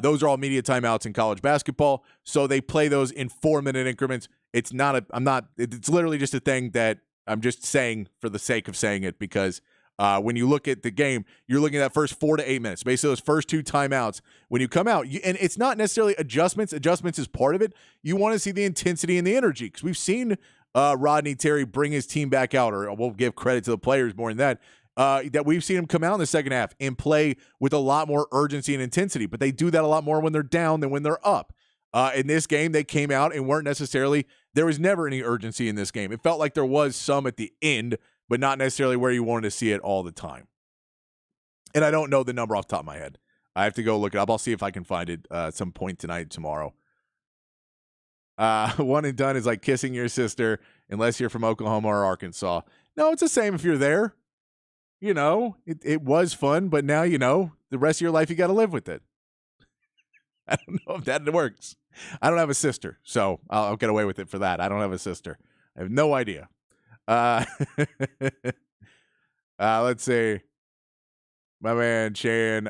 Those are all media timeouts in college basketball. So they play those in 4-minute increments. It's literally just a thing that I'm just saying for the sake of saying it because when you look at the game, you're looking at that first 4 to 8 minutes. Basically, those first 2 timeouts, when you come out, and it's not necessarily adjustments. Adjustments is part of it. You want to see the intensity and the energy because we've seen Rodney Terry bring his team back out, or we'll give credit to the players more than that. That we've seen him come out in the second half and play with a lot more urgency and intensity, but they do that a lot more when they're down than when they're up. In this game, they came out and weren't necessarily – there was never any urgency in this game. It felt like there was some at the end, but not necessarily where you wanted to see it all the time. And I don't know the number off the top of my head. I have to go look it up. I'll see if I can find it some point tonight, tomorrow. One and done is like kissing your sister unless you're from Oklahoma or Arkansas. No, it's the same if you're there. You know, it was fun, but now, you know, the rest of your life you got to live with it. I don't know if that works. I don't have a sister, so I'll get away with it for that. I don't have a sister. I have no idea. Let's see. My man, Shane.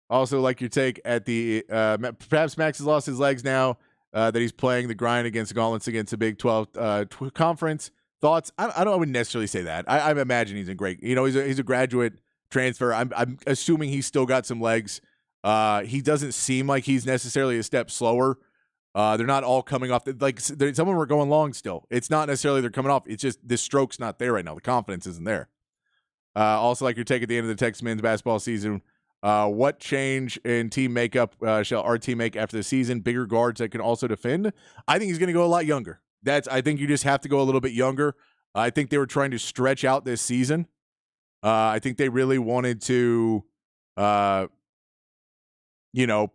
Also, like your take at the perhaps Max has lost his legs now that he's playing the grind against gauntlets against the Big 12 conference. Thoughts? I wouldn't necessarily say that. I imagine he's in great. You know, he's a graduate transfer. I'm assuming he's still got some legs. He doesn't seem like he's necessarily a step slower. They're not all coming off. Some of them are going long still. It's not necessarily they're coming off. It's just the stroke's not there right now. The confidence isn't there. Also, like your take at the end of the Texas men's basketball season, what change in team makeup shall our team make after the season? Bigger guards that can also defend? I think he's going to go a lot younger. I think you just have to go a little bit younger. I think they were trying to stretch out this season. I think they really wanted to,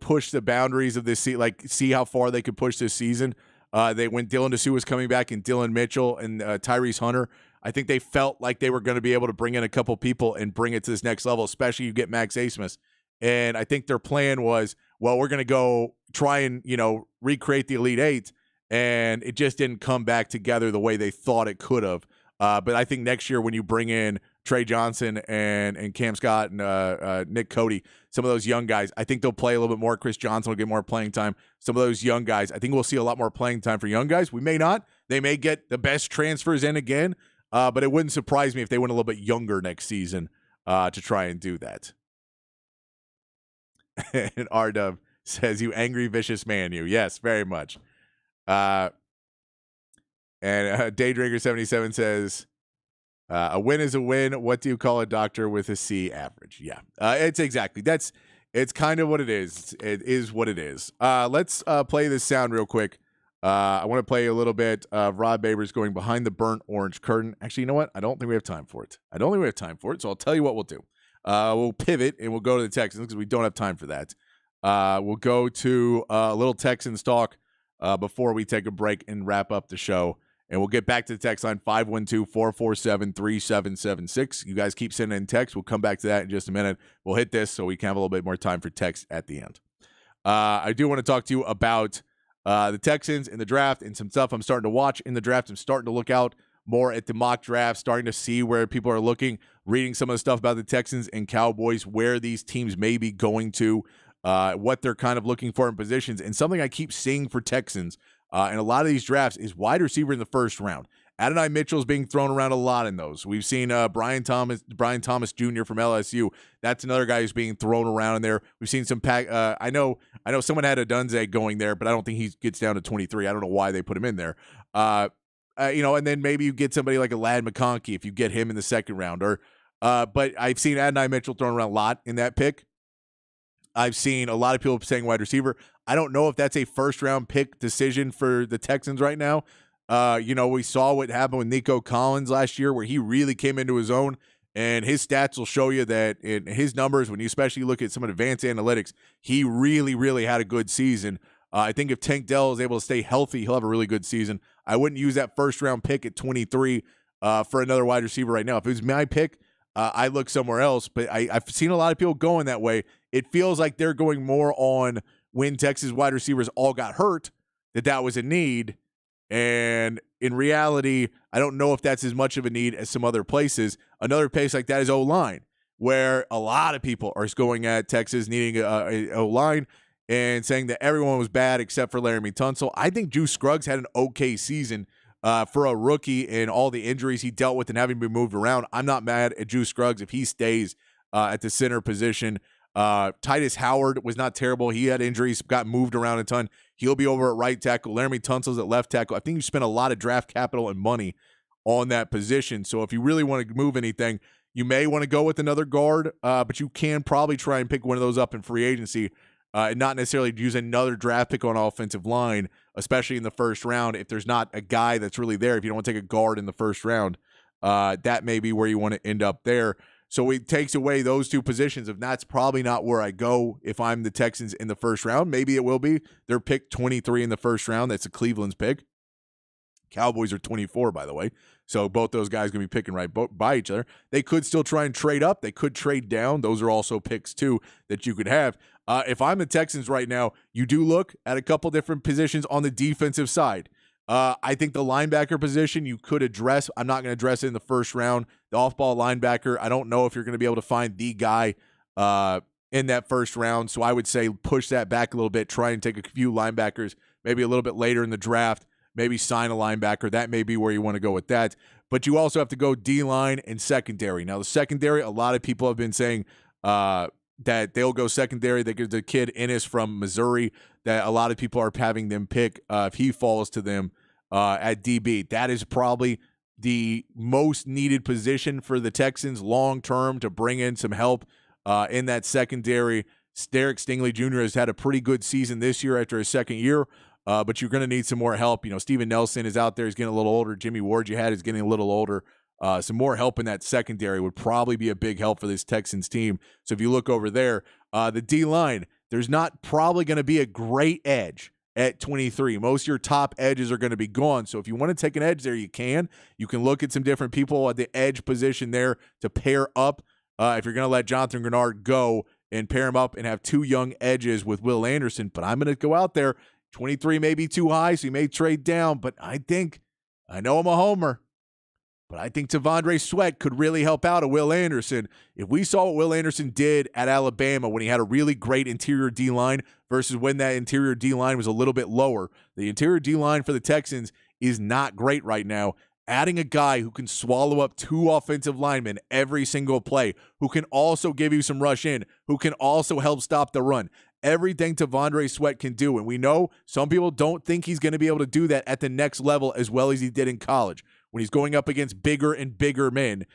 push the boundaries of this see how far they could push this season. When Dylan Dessou was coming back and Dylan Mitchell and Tyrese Hunter, I think they felt like they were going to be able to bring in a couple people and bring it to this next level, especially you get Max Abmas. And I think their plan was, well, we're going to go try and, recreate the Elite Eight. And it just didn't come back together the way they thought it could have. But I think next year when you bring in Trey Johnson and Cam Scott and Nick Cody, some of those young guys, I think they'll play a little bit more. Chris Johnson will get more playing time. Some of those young guys, I think we'll see a lot more playing time for young guys. We may not. They may get the best transfers in again, but it wouldn't surprise me if they went a little bit younger next season to try and do that. And R-Dub says, you angry, vicious man, you. Yes, very much. And Daydrinker77 says, a win is a win. What do you call a doctor with a C average? Yeah, it's exactly. It's kind of what it is. It is what it is. Let's play this sound real quick. I want to play a little bit of Rod Babers going behind the burnt orange curtain. Actually, you know what? I don't think we have time for it. So I'll tell you what we'll do. We'll pivot and we'll go to the Texans because we don't have time for that. We'll go to a little Texans talk before we take a break and wrap up the show. And we'll get back to the text line 512-447-3776. You guys keep sending in text. We'll come back to that in just a minute. We'll hit this so we can have a little bit more time for text at the end. I do want to talk to you about the Texans in the draft and some stuff I'm starting to watch in the draft. I'm starting to look out more at the mock draft, starting to see where people are looking, reading some of the stuff about the Texans and Cowboys, where these teams may be going to, what they're kind of looking for in positions. And something I keep seeing for Texans in a lot of these drafts is wide receiver in the first round. Adonai Mitchell is being thrown around a lot in those. We've seen Brian Thomas Jr. from LSU. That's another guy who's being thrown around in there. We've seen some I know someone had a Dunze going there, but I don't think he gets down to 23. I don't know why they put him in there. And then maybe you get somebody like a Ladd McConkey if you get him in the second round. But I've seen Adonai Mitchell thrown around a lot in that pick. I've seen a lot of people saying wide receiver. I don't know if that's a first-round pick decision for the Texans right now. We saw what happened with Nico Collins last year where he really came into his own, and his stats will show you that in his numbers, when you especially look at some advanced analytics, he really, really had a good season. I think if Tank Dell is able to stay healthy, he'll have a really good season. I wouldn't use that first-round pick at 23 for another wide receiver right now. If it was my pick, I look somewhere else. But I've seen a lot of people going that way. It feels like they're going more on when Texas wide receivers all got hurt, that was a need. And in reality, I don't know if that's as much of a need as some other places. Another place like that is O-line, where a lot of people are going at Texas needing a O-line and saying that everyone was bad except for Laramie Tunsil. I think Juice Scruggs had an okay season for a rookie, and all the injuries he dealt with and having been moved around. I'm not mad at Juice Scruggs if he stays at the center position. Titus Howard was not terrible. He had injuries, got moved around a ton. He'll be over at right tackle. Laramie Tunsil's at left tackle. I think you spent a lot of draft capital and money on that position. So if you really want to move anything, you may want to go with another guard, but you can probably try and pick one of those up in free agency and not necessarily use another draft pick on offensive line, especially in the first round. If there's not a guy that's really there, if you don't want to take a guard in the first round, that may be where you want to end up there. So it takes away those two positions. If that's probably not where I go if I'm the Texans in the first round. Maybe it will be. They're picked 23 in the first round. That's a Cleveland's pick. Cowboys are 24, by the way. So both those guys going to be picking right by each other. They could still try and trade up. They could trade down. Those are also picks, too, that you could have. If I'm the Texans right now, you do look at a couple different positions on the defensive side. I think the linebacker position you could address. I'm not going to address it in the first round. The off-ball linebacker, I don't know if you're going to be able to find the guy in that first round. So I would say push that back a little bit. Try and take a few linebackers maybe a little bit later in the draft. Maybe sign a linebacker. That may be where you want to go with that. But you also have to go D-line and secondary. Now, the secondary, a lot of people have been saying that they'll go secondary. They get the kid Ennis from Missouri that a lot of people are having them pick if he falls to them at DB. That is probably the most needed position for the Texans long-term to bring in some help in that secondary. Derek Stingley Jr. has had a pretty good season this year after his second year, but you're going to need some more help. You know, Steven Nelson is out there. He's getting a little older. Jimmy Ward is getting a little older. Some more help in that secondary would probably be a big help for this Texans team. So if you look over there, the D-line, there's not probably going to be a great edge at 23. Most of your top edges are going to be gone. So if you want to take an edge there, you can. You can look at some different people at the edge position there to pair up. If you're going to let Jonathan Grenard go and pair him up and have two young edges with Will Anderson. But I'm going to go out there. 23 may be too high, so you may trade down. But I know I'm a homer, but I think T'Vondre Sweat could really help out a Will Anderson. If we saw what Will Anderson did at Alabama when he had a really great interior D-line versus when that interior D-line was a little bit lower, the interior D-line for the Texans is not great right now. Adding a guy who can swallow up two offensive linemen every single play, who can also give you some rush in, who can also help stop the run. Everything T'Vondre Sweat can do. And we know some people don't think he's going to be able to do that at the next level as well as he did in college when he's going up against bigger and bigger men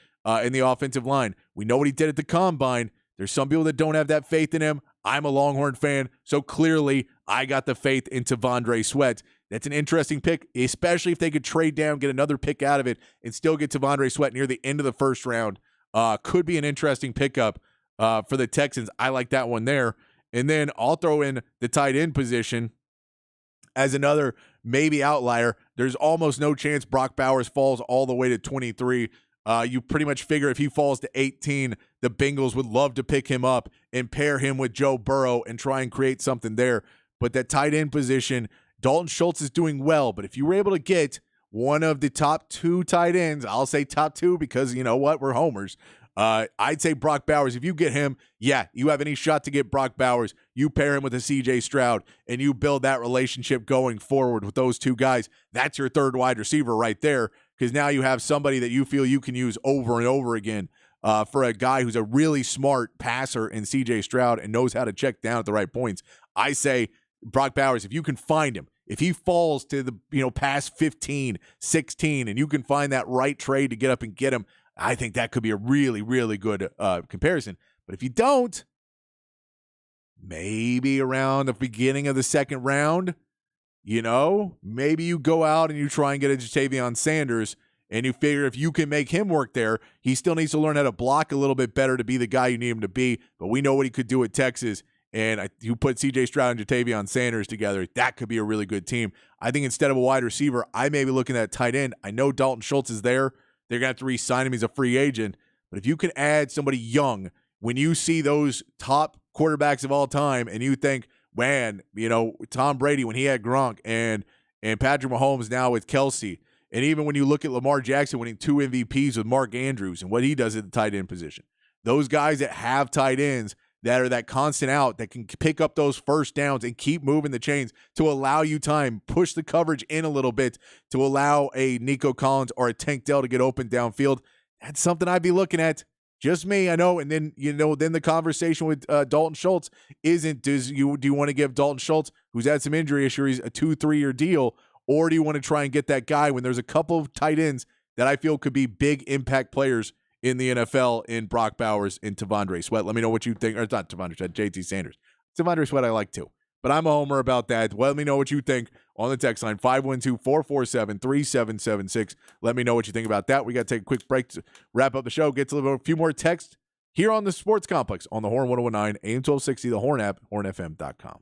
in the offensive line. We know what he did at the Combine. There's some people that don't have that faith in him. I'm a Longhorn fan, so clearly I got the faith in T'Vondre Sweat. That's an interesting pick, especially if they could trade down, get another pick out of it, and still get T'Vondre Sweat near the end of the first round. Could be an interesting pickup for the Texans. I like that one there. And then I'll throw in the tight end position as another maybe outlier. There's almost no chance Brock Bowers falls all the way to 23. You pretty much figure if he falls to 18, the Bengals would love to pick him up and pair him with Joe Burrow and try and create something there. But that tight end position, Dalton Schultz is doing well. But if you were able to get one of the top two tight ends, I'll say top two because you know what? We're homers. I'd say Brock Bowers. If you get him, yeah, you have any shot to get Brock Bowers. You pair him with a C.J. Stroud, and you build that relationship going forward with those two guys. That's your third wide receiver right there because now you have somebody that you feel you can use over and over again for a guy who's a really smart passer in C.J. Stroud and knows how to check down at the right points. I say Brock Bowers, if you can find him, if he falls to the past 15, 16, and you can find that right trade to get up and get him, I think that could be a really, really good comparison. But if you don't, maybe around the beginning of the second round, maybe you go out and you try and get a Jatavion Sanders, and you figure if you can make him work there, he still needs to learn how to block a little bit better to be the guy you need him to be. But we know what he could do at Texas. And you put C.J. Stroud and Jatavion Sanders together, that could be a really good team. I think instead of a wide receiver, I may be looking at tight end. I know Dalton Schultz is there. they're going to have to re-sign him. He's a free agent. But if you can add somebody young, when you see those top quarterbacks of all time and you think, man, Tom Brady when he had Gronk and Patrick Mahomes now with Kelsey, and even when you look at Lamar Jackson winning 2 MVPs with Mark Andrews and what he does at the tight end position, those guys that have tight ends that are that constant out that can pick up those first downs and keep moving the chains to allow you time, push the coverage in a little bit to allow a Nico Collins or a Tank Dell to get open downfield. That's something I'd be looking at. Just me, I know. And then, then the conversation with Dalton Schultz isn't, do you want to give Dalton Schultz, who's had some injury issues, a 2-3 year deal, or do you want to try and get that guy when there's a couple of tight ends that I feel could be big impact players in the NFL in Brock Bowers and T'Vondre Sweat? Let me know what you think. Or it's not T'Vondre Sweat, JT Sanders. T'Vondre Sweat I like too. But I'm a homer about that. Let me know what you think on the text line, 512-447-3776. Let me know what you think about that. We got to take a quick break to wrap up the show, get to a few more texts here on the Sports Complex on the Horn 1019, AM 1260, the Horn app, hornfm.com.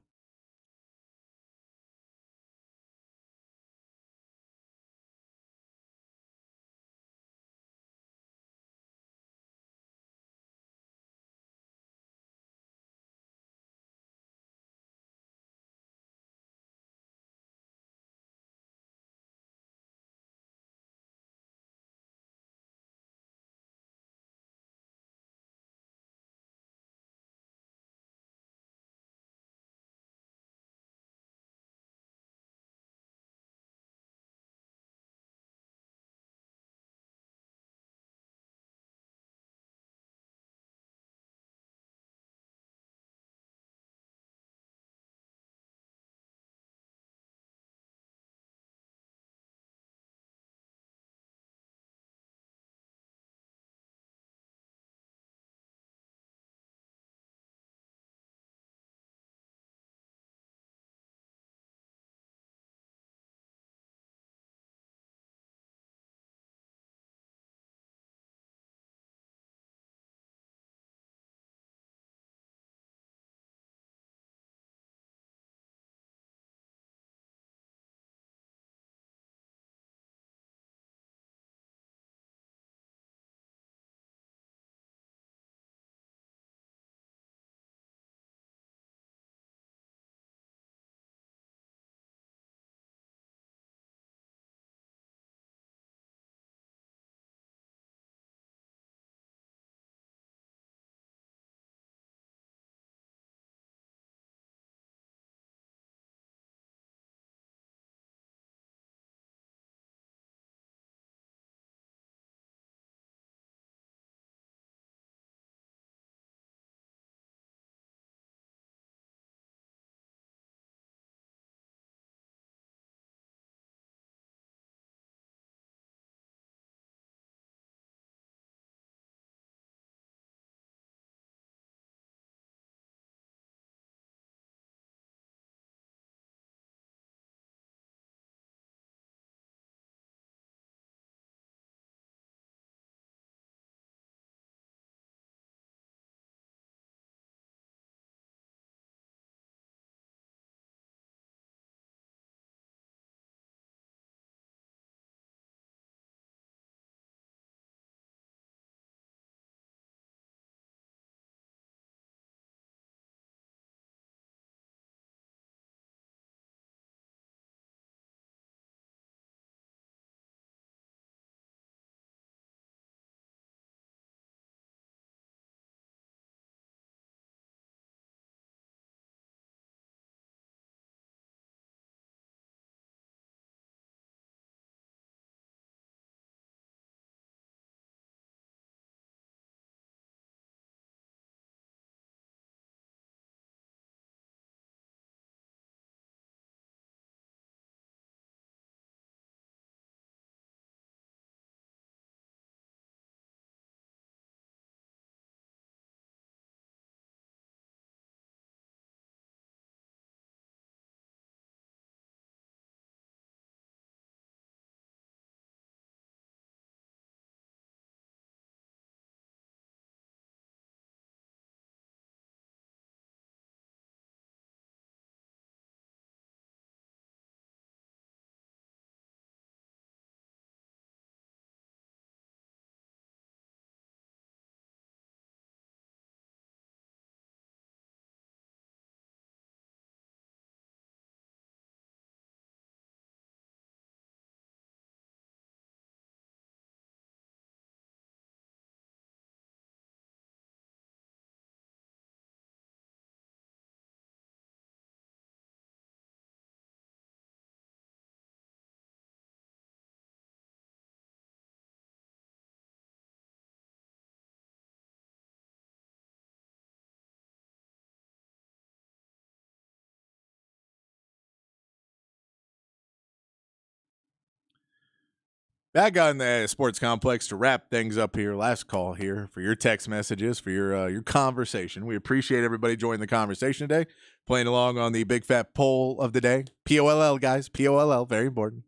Back on the Sports Complex to wrap things up here. Last call here for your text messages, for your conversation. We appreciate everybody joining the conversation today, playing along on the big fat poll of the day. POLL, guys. POLL, very important.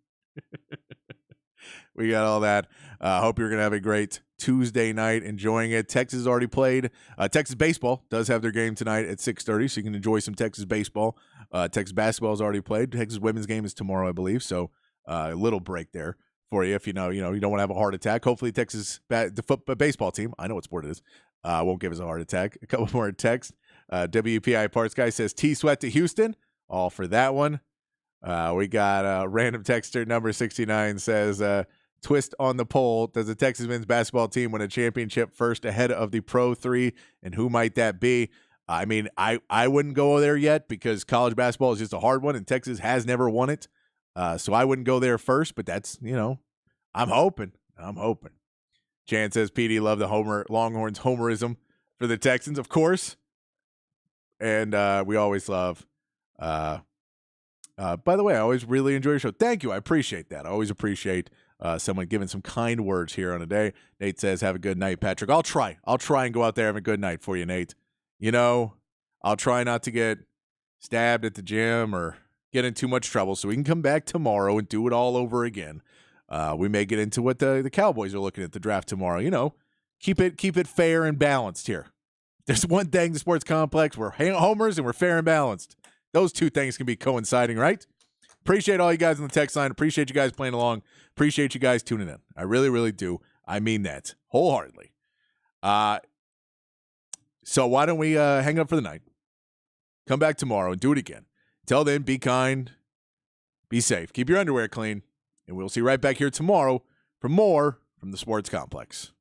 We got all that. Hope you're going to have a great Tuesday night, enjoying it. Texas has already played. Texas baseball does have their game tonight at 6:30, so you can enjoy some Texas baseball. Texas basketball has already played. Texas women's game is tomorrow, I believe, so a little break there for you if you don't want to have a heart attack. Hopefully Texas baseball team, I know what sport it is, won't give us a heart attack. A couple more texts. WPI Parts Guy says T-Sweat to Houston. All for that one. We got a random texter number 69 says twist on the poll. Does the Texas men's basketball team win a championship first ahead of the Pro 3? And who might that be? I mean, I wouldn't go there yet because college basketball is just a hard one, and Texas has never won it. So I wouldn't go there first, but that's, I'm hoping. Chan says, PD love the Longhorns homerism for the Texans, of course. And we always love, by the way, I always really enjoy your show. Thank you. I appreciate that. I always appreciate someone giving some kind words here on a day. Nate says, have a good night, Patrick. I'll try and go out there and have a good night for you, Nate. I'll try not to get stabbed at the gym or get in too much trouble so we can come back tomorrow and do it all over again. We may get into what the Cowboys are looking at the draft tomorrow. Keep it fair and balanced here. There's one thing, the Sports Complex, we're homers and we're fair and balanced. Those two things can be coinciding, right? Appreciate all you guys on the text line. Appreciate you guys playing along. Appreciate you guys tuning in. I really, really do. I mean that wholeheartedly. So why don't we hang up for the night? Come back tomorrow and do it again. Till then, be kind, be safe, keep your underwear clean, and we'll see you right back here tomorrow for more from the Sports Complex.